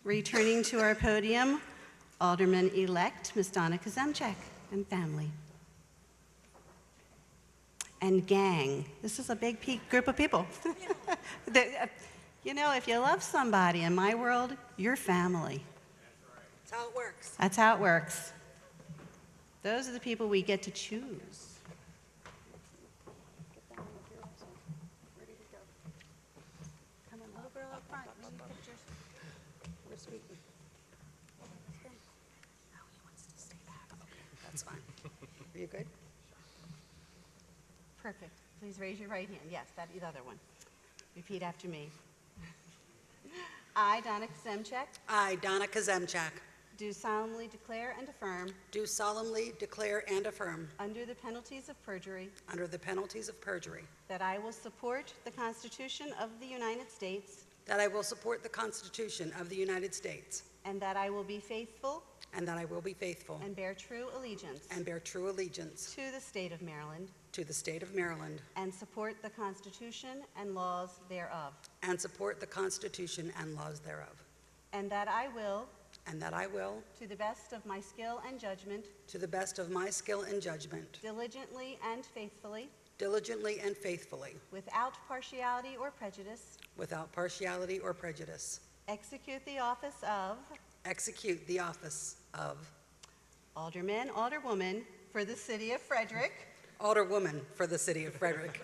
Returning to our podium, Alderman-elect Ms. Donna Kazemchak and family. And gang, this is a big group of people. You know, if you love somebody in my world, you're family. That's how it works. That's how it works. Those are the people we get to choose. Come on, little girl up front. We need pictures. We're sweet. Oh, he wants to stay back. Okay, that's fine. Are you good? Perfect. Please raise your right hand. Yes, that is the other one. Repeat after me. I, Donna Kazemchak, I, Donna Kazemchak, do solemnly declare and affirm, do solemnly declare and affirm, under the penalties of perjury, under the penalties of perjury, that I will support the Constitution of the United States, that I will support the Constitution of the United States, and that I will be faithful and that I will be faithful and bear true allegiance and bear true allegiance to the state of Maryland, to the state of Maryland, and support the Constitution and laws thereof, and support the Constitution and laws thereof, and that I will, and that I will, to the best of my skill and judgment, to the best of my skill and judgment, diligently and faithfully, diligently and faithfully, without partiality or prejudice, without partiality or prejudice, execute the office of execute the office of Alderman, Alderwoman for the City of Frederick, Alderwoman for the City of Frederick,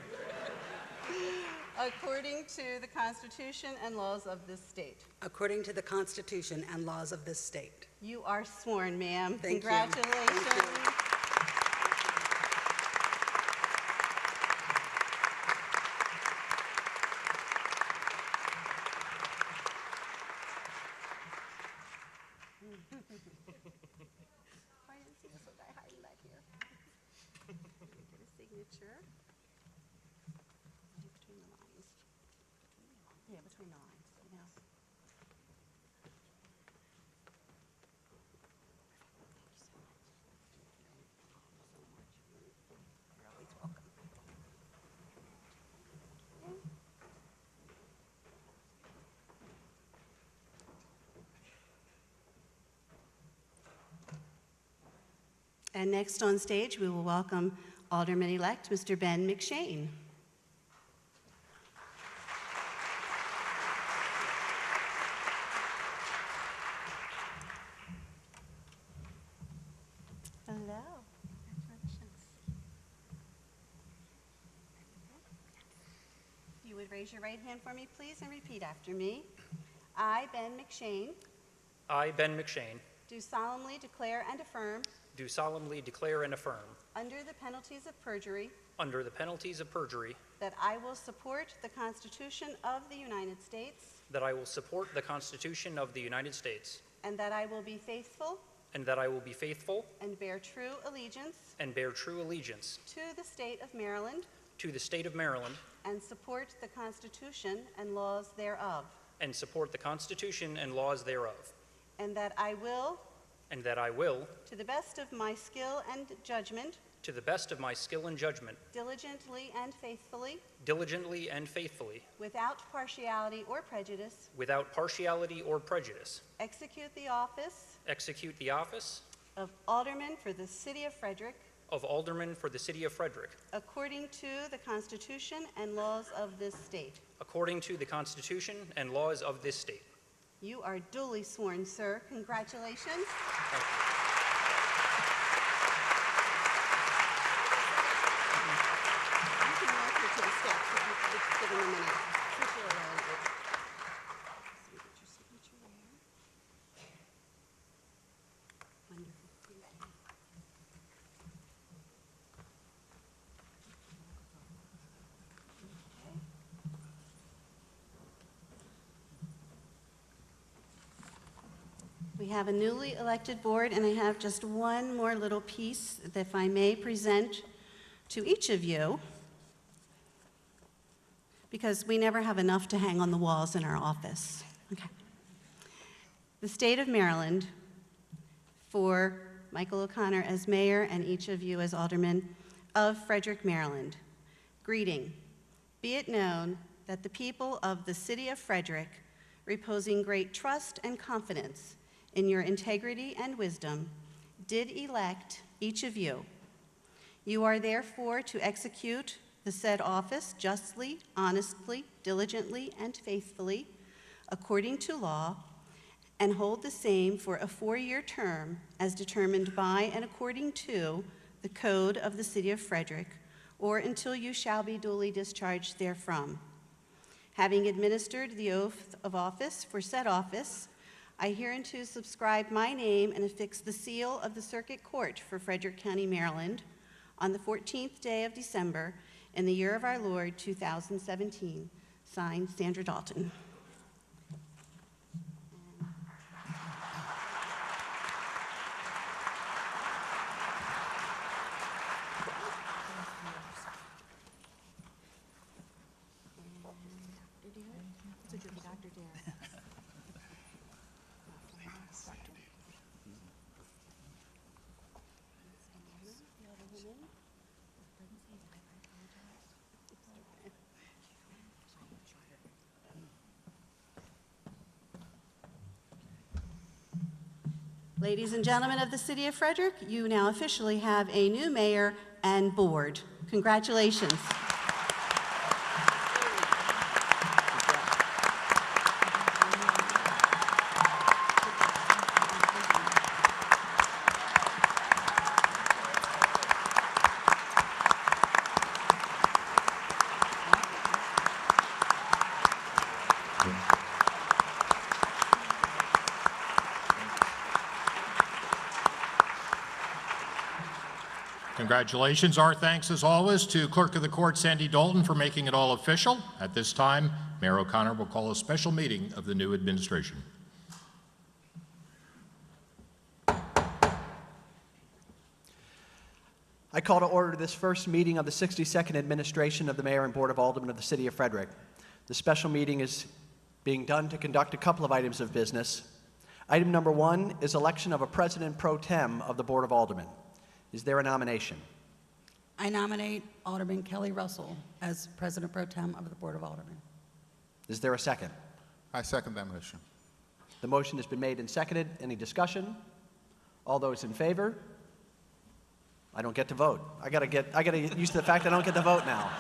according to the Constitution and laws of this state. according to the Constitution and laws of this state. You are sworn, ma'am. Thank you. Congratulations. Thank you. I didn't see this little guy hiding back here. Get a signature. Between the lines. Yeah, between the lines. Yes. You're always welcome. And next on stage, we will welcome Alderman-elect Mr. Ben McShane. Hello. Congratulations. You would raise your right hand for me, please, and repeat after me. I, Ben McShane, I, Ben McShane, do solemnly declare and affirm, do solemnly declare and affirm, under the penalties of perjury, under the penalties of perjury, that I will support the Constitution of the United States, that I will support the Constitution of the United States, and that I will be faithful and that I will be faithful and bear true allegiance and bear true allegiance to the state of Maryland, to the state of Maryland, and support the Constitution and laws thereof, and support the Constitution and laws thereof, and that I will, and that I will, to the best of my skill and judgment, to the best of my skill and judgment, diligently and faithfully, without partiality or prejudice, execute the office of Alderman for the City of Frederick according to the Constitution and laws of this state. according to the Constitution and laws of this state. You are duly sworn, sir. Congratulations. You can walk here to the steps if you just give them a minute. Since you're around it. So we get your signature there. Wonderful. Thank you. Okay. We have a newly elected board, and I have just one more little piece that if I may present to each of you, because we never have enough to hang on the walls in our office. Okay. The state of Maryland, for Michael O'Connor as mayor and each of you as aldermen of Frederick, Maryland, greeting. Be it known that the people of the city of Frederick, reposing great trust and confidence in your integrity and wisdom, did elect each of you. You are therefore to execute the said office justly, honestly, diligently, and faithfully, according to law, and hold the same for a 4-year term as determined by and according to the code of the city of Frederick, or until you shall be duly discharged therefrom. Having administered the oath of office for said office, I hereunto subscribe my name and affix the seal of the Circuit Court for Frederick County, Maryland, on the 14th day of December, in the year of our Lord, 2017. Signed, Sandra Dalton. Ladies and gentlemen of the city of Frederick, you now officially have a new mayor and board. Congratulations. Congratulations. Our thanks, as always, to Clerk of the Court Sandy Dalton for making it all official. At this time, Mayor O'Connor will call a special meeting of the new administration. I call to order this first meeting of the 62nd Administration of the Mayor and Board of Aldermen of the City of Frederick. The special meeting is being done to conduct a couple of items of business. Item number 1 is election of a President Pro Tem of the Board of Aldermen. Is there a nomination? I nominate Alderman Kelly Russell as President Pro Tem of the Board of Aldermen. Is there a second? I second that motion. The motion has been made and seconded. Any discussion? All those in favor? I don't get to vote. I gotta get used to the fact I don't get to vote now.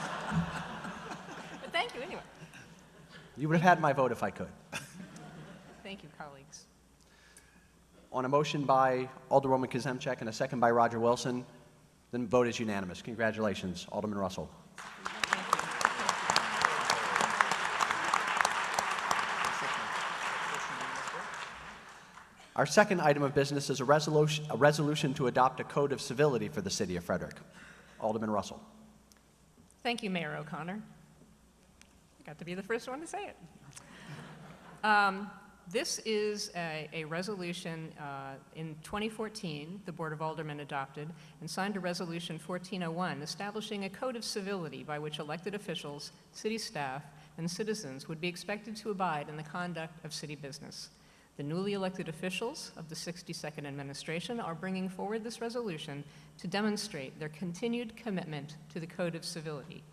But thank you anyway. You would have had my vote if I could. Thank you, colleagues. On a motion by Alderwoman Kazemchak and a second by Roger Wilson, then vote is unanimous. Congratulations, Alderman Russell. Our second item of business is a resolution to adopt a code of civility for the city of Frederick. Alderman Russell. Thank you, Mayor O'Connor. I got to be the first one to say it. This is a resolution in 2014, the Board of Aldermen adopted and signed a resolution 1401 establishing a code of civility by which elected officials, city staff, and citizens would be expected to abide in the conduct of city business. The newly elected officials of the 62nd administration are bringing forward this resolution to demonstrate their continued commitment to the code of civility,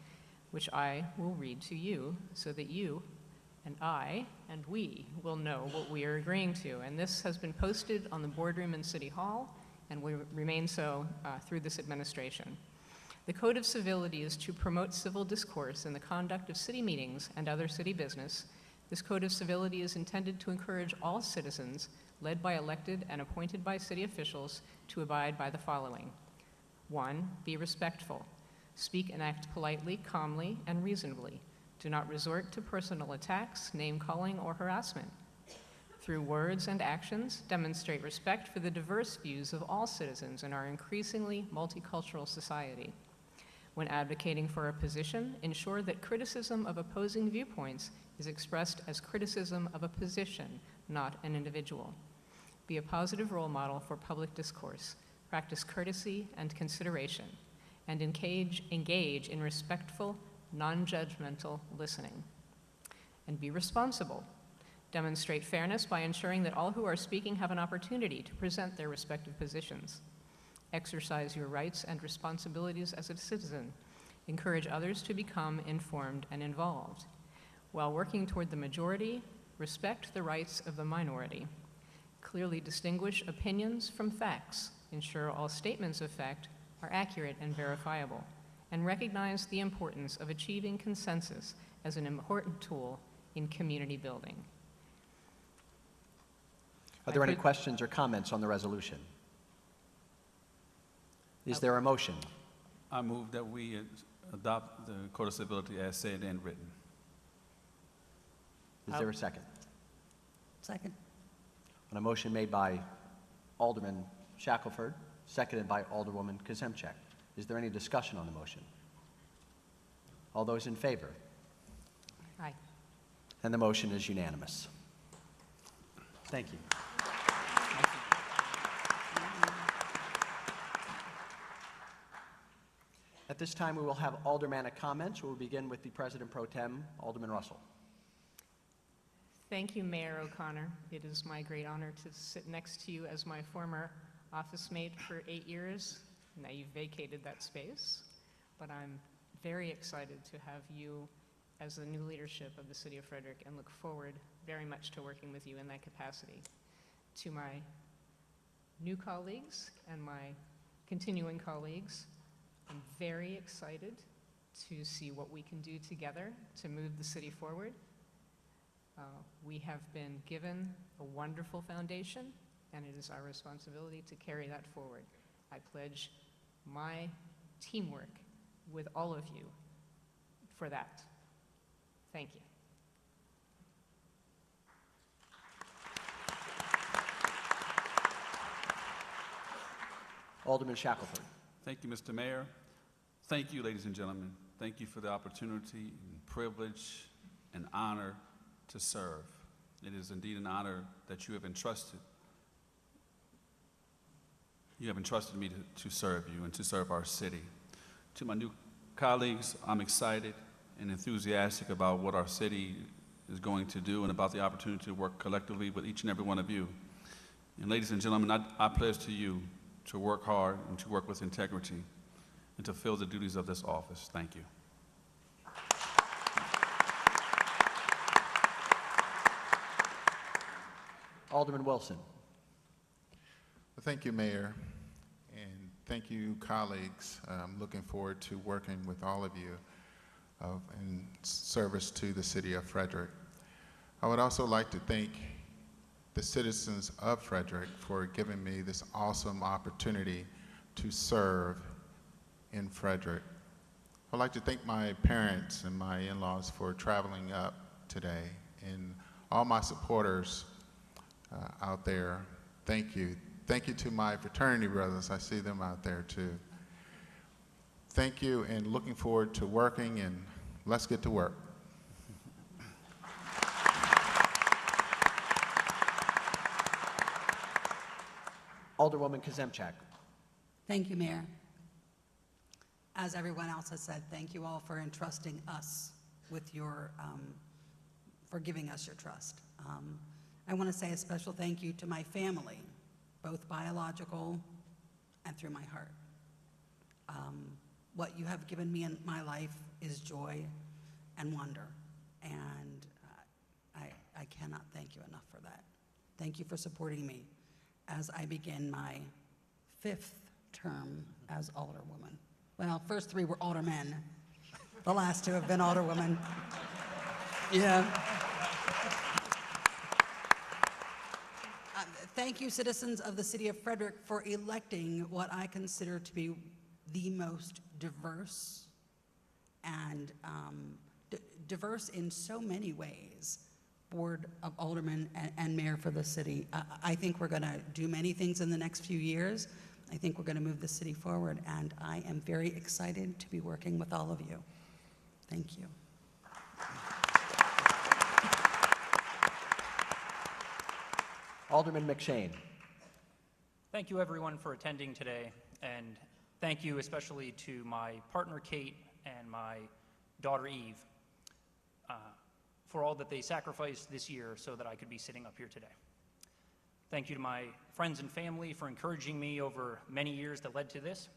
which I will read to you so that you and I and we will know what we are agreeing to. And this has been posted on the boardroom in City Hall and will remain so through this administration. The Code of Civility is to promote civil discourse in the conduct of city meetings and other city business. This Code of Civility is intended to encourage all citizens, led by elected and appointed by city officials, to abide by the following. 1, be respectful. Speak and act politely, calmly, and reasonably. Do not resort to personal attacks, name-calling, or harassment. Through words and actions, demonstrate respect for the diverse views of all citizens in our increasingly multicultural society. When advocating for a position, ensure that criticism of opposing viewpoints is expressed as criticism of a position, not an individual. Be a positive role model for public discourse. Practice courtesy and consideration, and engage in respectful, non-judgmental listening. And be responsible. Demonstrate fairness by ensuring that all who are speaking have an opportunity to present their respective positions. Exercise your rights and responsibilities as a citizen. Encourage others to become informed and involved. While working toward the majority, respect the rights of the minority. Clearly distinguish opinions from facts. Ensure all statements of fact are accurate and verifiable. And recognize the importance of achieving consensus as an important tool in community building. Are there any questions or comments on the resolution? Is there a motion? I move that we adopt the Code of Civility as said and written. Is there a second? Second. On a motion made by Alderman Shackelford, seconded by Alderwoman Kazemchak. Is there any discussion on the motion? All those in favor? Aye. And the motion is unanimous. Thank you. At this time, we will have aldermanic comments. We will begin with the President Pro Tem, Alderman Russell. Thank you, Mayor O'Connor. It is my great honor to sit next to you as my former office mate for 8 years. Now you've vacated that space, but I'm very excited to have you as the new leadership of the City of Frederick and look forward very much to working with you in that capacity. To my new colleagues and my continuing colleagues, I'm very excited to see what we can do together to move the city forward. We have been given a wonderful foundation, and it is our responsibility to carry that forward. I pledge my teamwork with all of you for that. Thank you. Alderman Shackelford. Thank you, Mr. Mayor. Thank you, ladies and gentlemen. Thank you for the opportunity and privilege and honor to serve. It is indeed an honor that you have entrusted. You have entrusted me to serve you and to serve our city. To my new colleagues, I'm excited and enthusiastic about what our city is going to do and about the opportunity to work collectively with each and every one of you. And ladies and gentlemen, I pledge to you to work hard and to work with integrity and to fill the duties of this office. Thank you. Alderman Wilson. Well, thank you, Mayor, and thank you, colleagues. I'm looking forward to working with all of you in service to the City of Frederick. I would also like to thank the citizens of Frederick for giving me this awesome opportunity to serve in Frederick. I'd like to thank my parents and my in-laws for traveling up today, and all my supporters out there. Thank you. Thank you to my fraternity brothers. I see them out there too. Thank you, and looking forward to working, and let's get to work. Alderwoman Kazemchak. Thank you, Mayor. As everyone else has said, thank you all for entrusting us with your, for giving us your trust. I want to say a special thank you to my family, both biological and through my heart. What you have given me in my life is joy and wonder, and I cannot thank you enough for that. Thank you for supporting me as I begin my 5th term as Alderwoman. Well, first 3 were Aldermen. The last 2 have been Alderwoman. Yeah. Thank you, citizens of the city of Frederick, for electing what I consider to be the most diverse and diverse in so many ways Board of Aldermen and Mayor for the city. I think we're going to do many things in the next few years. I think we're going to move the city forward, and I am very excited to be working with all of you. Thank you. Alderman McShane. Thank you, everyone, for attending today, and thank you especially to my partner, Kate, and my daughter, Eve, for all that they sacrificed this year so that I could be sitting up here today. Thank you to my friends and family for encouraging me over many years that led to this,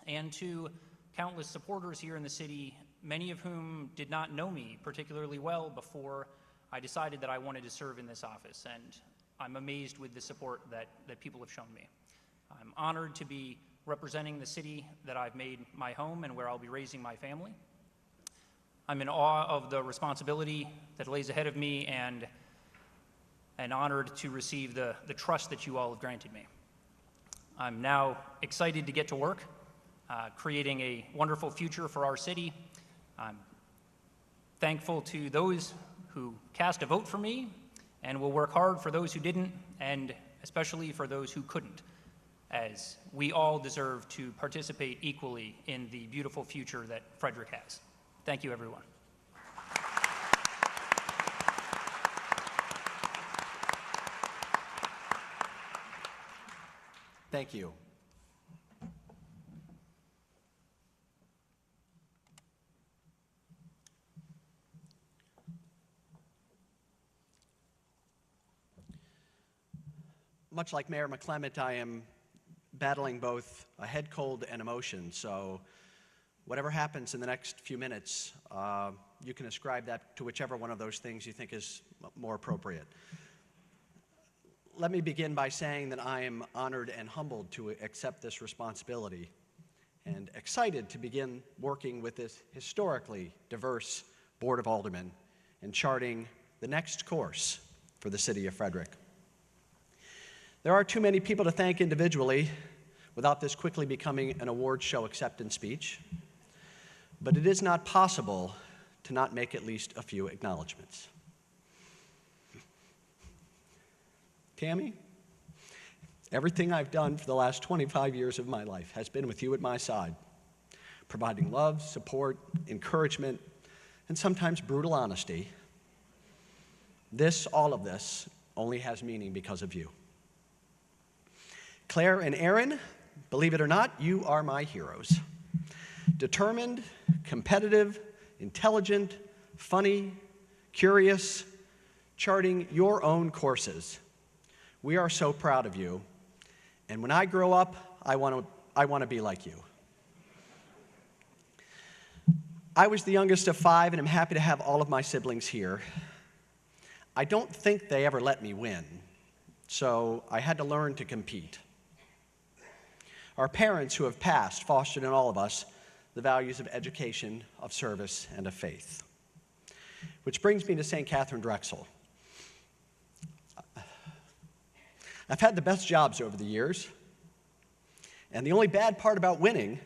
and to countless supporters here in the city, many of whom did not know me particularly well before I decided that I wanted to serve in this office, and I'm amazed with the support that people have shown me. I'm honored to be representing the city that I've made my home and where I'll be raising my family. I'm in awe of the responsibility that lays ahead of me and honored to receive the trust that you all have granted me. I'm now excited to get to work, creating a wonderful future for our city. I'm thankful to those who cast a vote for me and will work hard for those who didn't, and especially for those who couldn't, as we all deserve to participate equally in the beautiful future that Frederick has. Thank you, everyone. Thank you. Much like Mayor McClement, I am battling both a head cold and emotion, so whatever happens in the next few minutes, you can ascribe that to whichever one of those things you think is more appropriate. Let me begin by saying that I am honored and humbled to accept this responsibility and excited to begin working with this historically diverse Board of Aldermen and charting the next course for the city of Frederick. There are too many people to thank individually without this quickly becoming an award show acceptance speech, but it is not possible to not make at least a few acknowledgments. Tammy, everything I've done for the last 25 years of my life has been with you at my side, providing love, support, encouragement, and sometimes brutal honesty. All of this, only has meaning because of you. Claire and Aaron, believe it or not, you are my heroes. Determined, competitive, intelligent, funny, curious, charting your own courses. We are so proud of you, and when I grow up, I want to be like you. I was the youngest of 5, and I'm happy to have all of my siblings here. I don't think they ever let me win, so I had to learn to compete. Our parents who have passed fostered in all of us the values of education, of service, and of faith. Which brings me to St. Catherine Drexel. I've had the best jobs over the years, and the only bad part about winning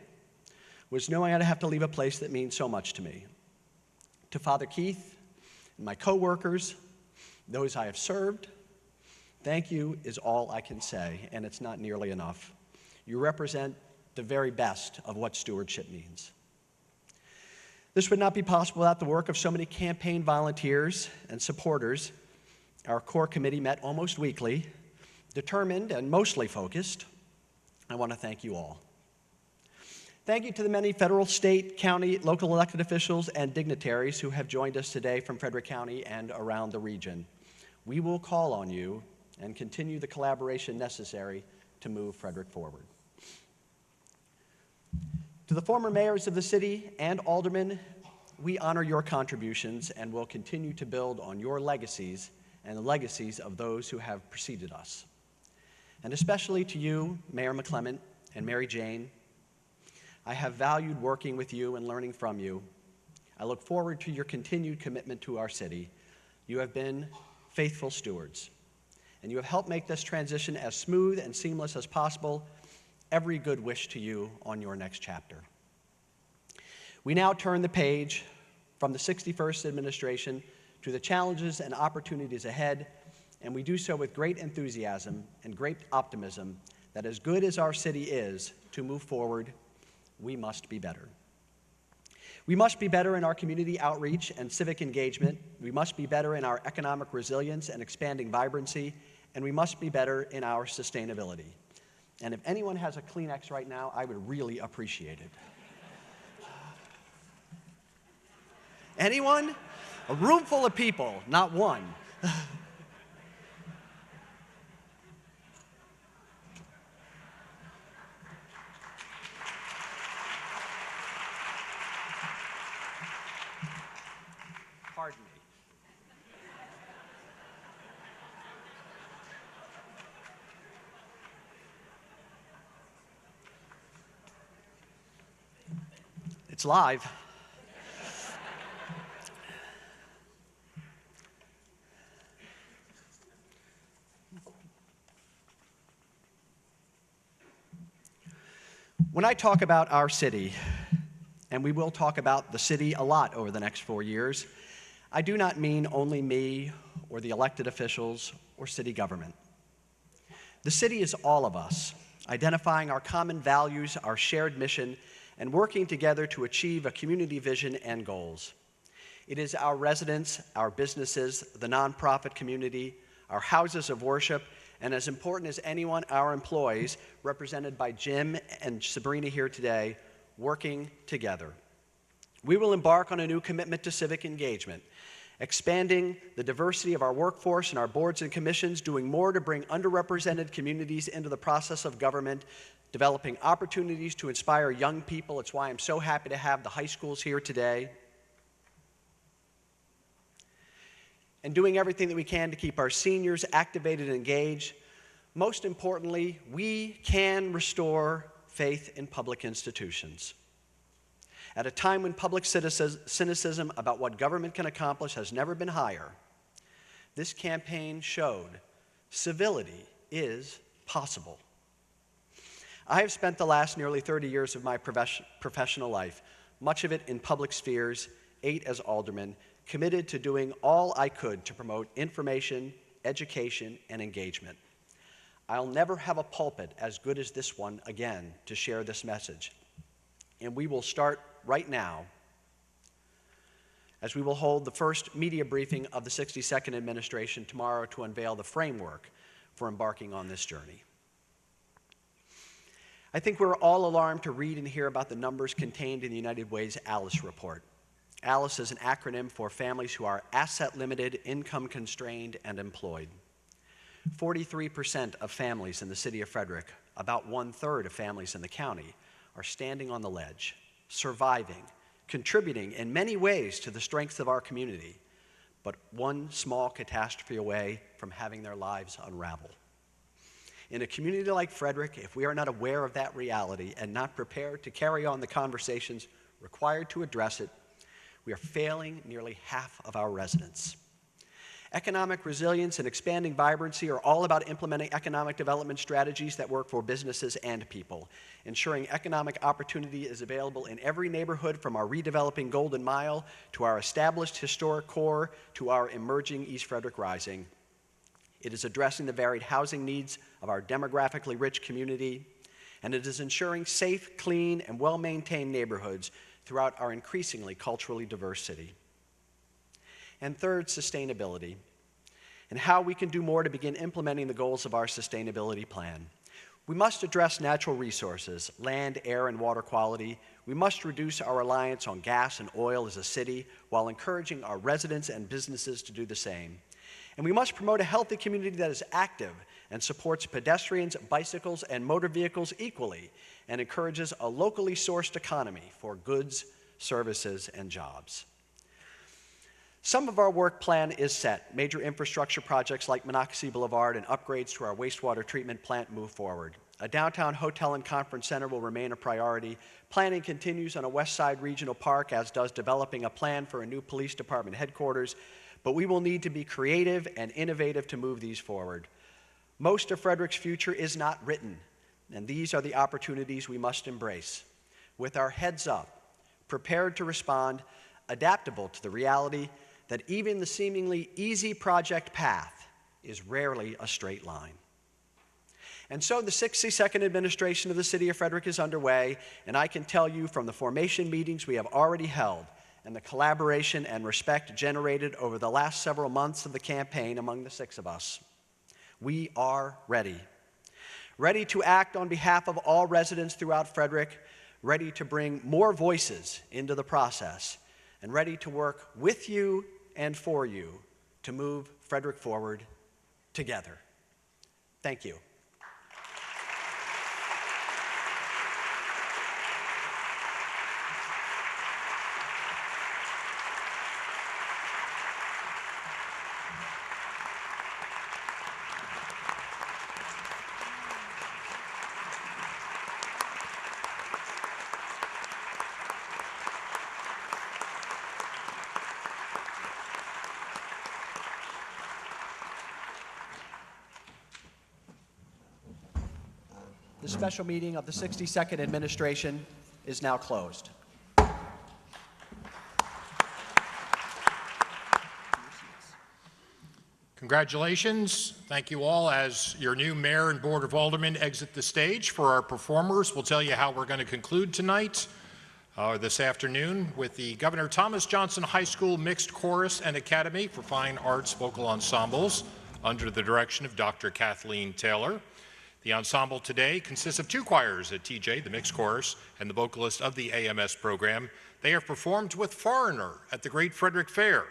was knowing I'd have to leave a place that means so much to me. To Father Keith and my coworkers, those I have served, thank you is all I can say, and it's not nearly enough. You represent the very best of what stewardship means. This would not be possible without the work of so many campaign volunteers and supporters. Our core committee met almost weekly, determined, and mostly focused, I want to thank you all. Thank you to the many federal, state, county, local elected officials and dignitaries who have joined us today from Frederick County and around the region. We will call on you and continue the collaboration necessary to move Frederick forward. To the former mayors of the city and aldermen, we honor your contributions and will continue to build on your legacies and the legacies of those who have preceded us. And especially to you, Mayor McClement and Mary Jane, I have valued working with you and learning from you. I look forward to your continued commitment to our city. You have been faithful stewards, and you have helped make this transition as smooth and seamless as possible. Every good wish to you on your next chapter. We now turn the page from the 61st administration to the challenges and opportunities ahead, and we do so with great enthusiasm and great optimism that as good as our city is to move forward, we must be better. We must be better in our community outreach and civic engagement. We must be better in our economic resilience and expanding vibrancy, and we must be better in our sustainability. And if anyone has a Kleenex right now, I would really appreciate it. Anyone? A room full of people, not one. Pardon me. It's live. When I talk about our city, and we will talk about the city a lot over the next 4 years, I do not mean only me or the elected officials or city government. The city is all of us, identifying our common values, our shared mission, and working together to achieve a community vision and goals. It is our residents, our businesses, the nonprofit community, our houses of worship, and as important as anyone, our employees, represented by Jim and Sabrina here today, working together. We will embark on a new commitment to civic engagement, expanding the diversity of our workforce and our boards and commissions, doing more to bring underrepresented communities into the process of government, developing opportunities to inspire young people. It's why I'm so happy to have the high schools here today. And doing everything that we can to keep our seniors activated and engaged. Most importantly, we can restore faith in public institutions. At a time when public cynicism about what government can accomplish has never been higher, this campaign showed civility is possible. I have spent the last nearly 30 years of my professional life, much of it in public spheres, 8 as alderman, committed to doing all I could to promote information, education, and engagement. I'll never have a pulpit as good as this one again to share this message. And we will start right now, as we will hold the first media briefing of the 62nd administration tomorrow to unveil the framework for embarking on this journey. I think we're all alarmed to read and hear about the numbers contained in the United Way's ALICE report. ALICE is an acronym for families who are asset-limited, income-constrained, and employed. 43% of families in the city of Frederick, about 1/3 of families in the county, are standing on the ledge, surviving, contributing in many ways to the strength of our community, but one small catastrophe away from having their lives unravel. In a community like Frederick, if we are not aware of that reality and not prepared to carry on the conversations required to address it, we are failing nearly half of our residents. Economic resilience and expanding vibrancy are all about implementing economic development strategies that work for businesses and people, ensuring economic opportunity is available in every neighborhood from our redeveloping Golden Mile to our established historic core to our emerging East Frederick Rising. It is addressing the varied housing needs of our demographically rich community, and it is ensuring safe, clean, and well-maintained neighborhoods throughout our increasingly culturally diverse city. And third, sustainability. and how we can do more to begin implementing the goals of our sustainability plan. We must address natural resources, land, air, and water quality. We must reduce our reliance on gas and oil as a city while encouraging our residents and businesses to do the same. And we must promote a healthy community that is active and supports pedestrians, bicycles, and motor vehicles equally, and encourages a locally sourced economy for goods, services, and jobs. Some of our work plan is set. Major infrastructure projects like Monocacy Boulevard and upgrades to our wastewater treatment plant move forward. A downtown hotel and conference center will remain a priority. Planning continues on a West Side Regional Park, as does developing a plan for a new police department headquarters, but we will need to be creative and innovative to move these forward. Most of Frederick's future is not written, and these are the opportunities we must embrace. With our heads up, prepared to respond, adaptable to the reality that even the seemingly easy project path is rarely a straight line. And so the 62nd administration of the City of Frederick is underway, and I can tell you from the formation meetings we have already held and the collaboration and respect generated over the last several months of the campaign among the six of us, we are ready. Ready to act on behalf of all residents throughout Frederick, ready to bring more voices into the process, and ready to work with you and for you to move Frederick forward together. Thank you. The special meeting of the 62nd administration is now closed. Congratulations. Thank you all. As your new mayor and board of aldermen exit the stage, for our performers, we'll tell you how we're going to conclude tonight, this afternoon, with the Governor Thomas Johnson High School Mixed Chorus and Academy for Fine Arts Vocal Ensembles under the direction of Dr. Kathleen Taylor. The ensemble today consists of two choirs at TJ, the mixed chorus, and the vocalist of the AMS program. They have performed with Foreigner at the Great Frederick Fair.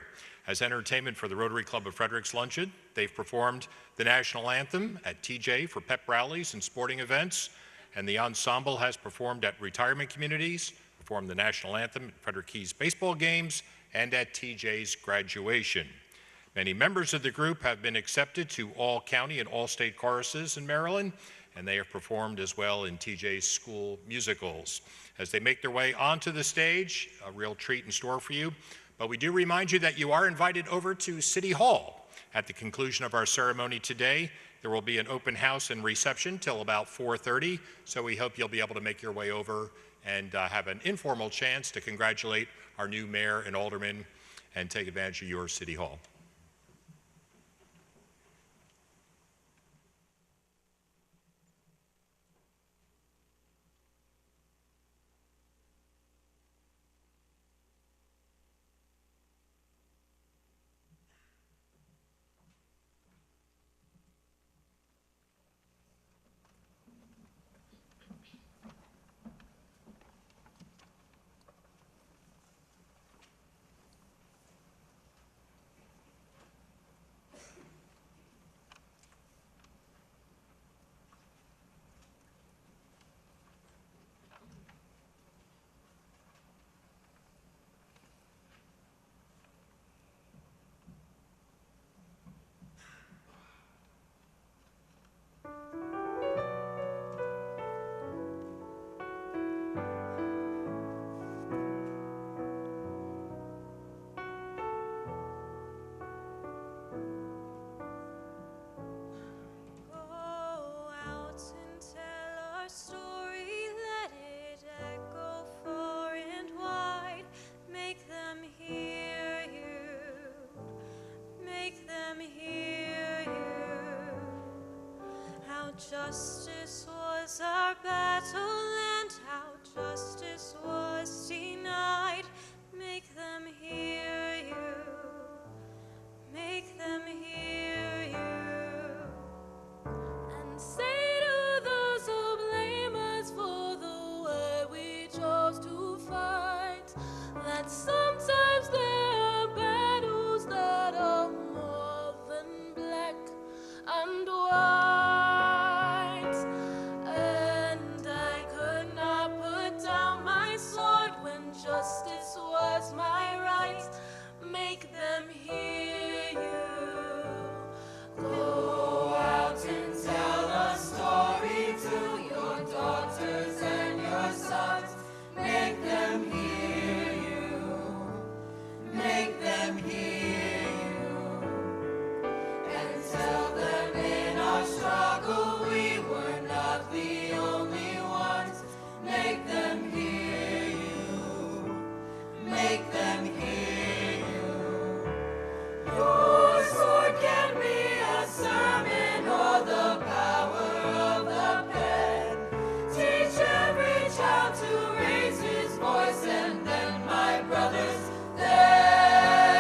As entertainment for the Rotary Club of Frederick's Luncheon, they've performed the national anthem at TJ for pep rallies and sporting events, and the ensemble has performed at retirement communities, performed the national anthem at Frederick Keys baseball games, and at TJ's graduation. Many members of the group have been accepted to all county and all state choruses in Maryland, and they have performed as well in TJ's school musicals. As they make their way onto the stage, a real treat in store for you, but we do remind you that you are invited over to City Hall. At the conclusion of our ceremony today, there will be an open house and reception till about 4:30, so we hope you'll be able to make your way over and have an informal chance to congratulate our new mayor and aldermen and take advantage of your City Hall. Justice was our battle and how justice was denied. Make them hear you. Make them hear and white. And I could not put down my sword when justice was my right. Make them hear you. Go out and tell a story to your daughters and your sons. Make them hear you. Make them hear you. And tell them in our struggle we were not the only ones. Make them hear you. Make them hear you. Your sword can be a sermon or the power of the pen. Teach every child to raise his voice, and then, my brothers, then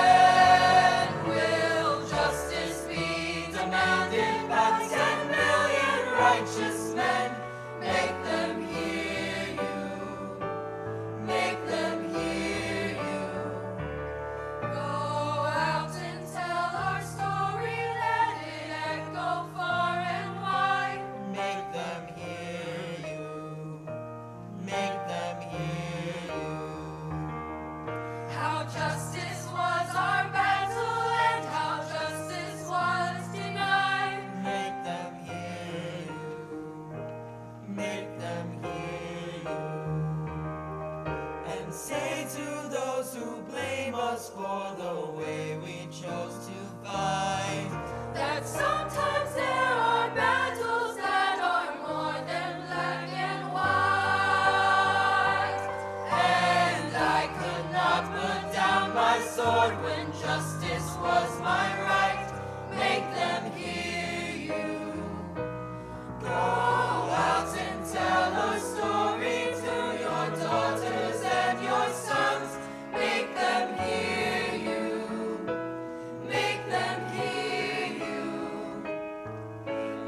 will justice be demanded by 10 million righteous men. Make them hear you. Make them hear you. Go out and tell our story, let it echo far and wide. Make them hear you. Make them hear you. How justice was our battle and how justice was denied. Make them hear you. Make them hear you. And say to those who blame us for the way we chose to fight, that sometimes there are battles that are more than black and white. And I could not put down my sword when justice was my right. Make them hear you. Go out and tell a story to your daughters and your sons. Make them hear you. Make them hear you.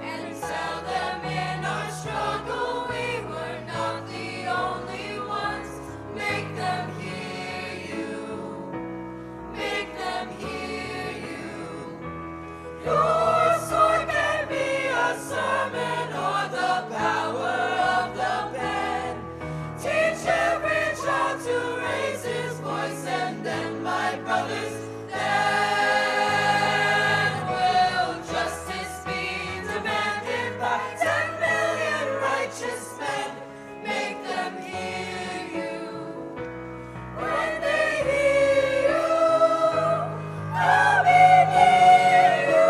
And tell them in our struggle we were not the only ones. Make them hear you. Make them hear you. Your sword can be a sermon or the power of the pen. Teach every child to raise his voice, and then, my brothers, then will justice be demanded by 10 million righteous men. Make them hear you. When they hear you, they'll be near you.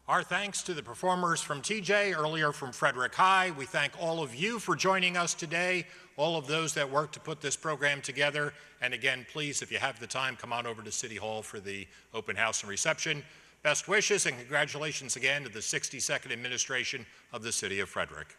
Our thanks to the performers from TJ, earlier from Frederick High. We thank all of you for joining us today, all of those that worked to put this program together. And again, please, if you have the time, come on over to City Hall for the open house and reception. Best wishes and congratulations again to the 62nd administration of the City of Frederick.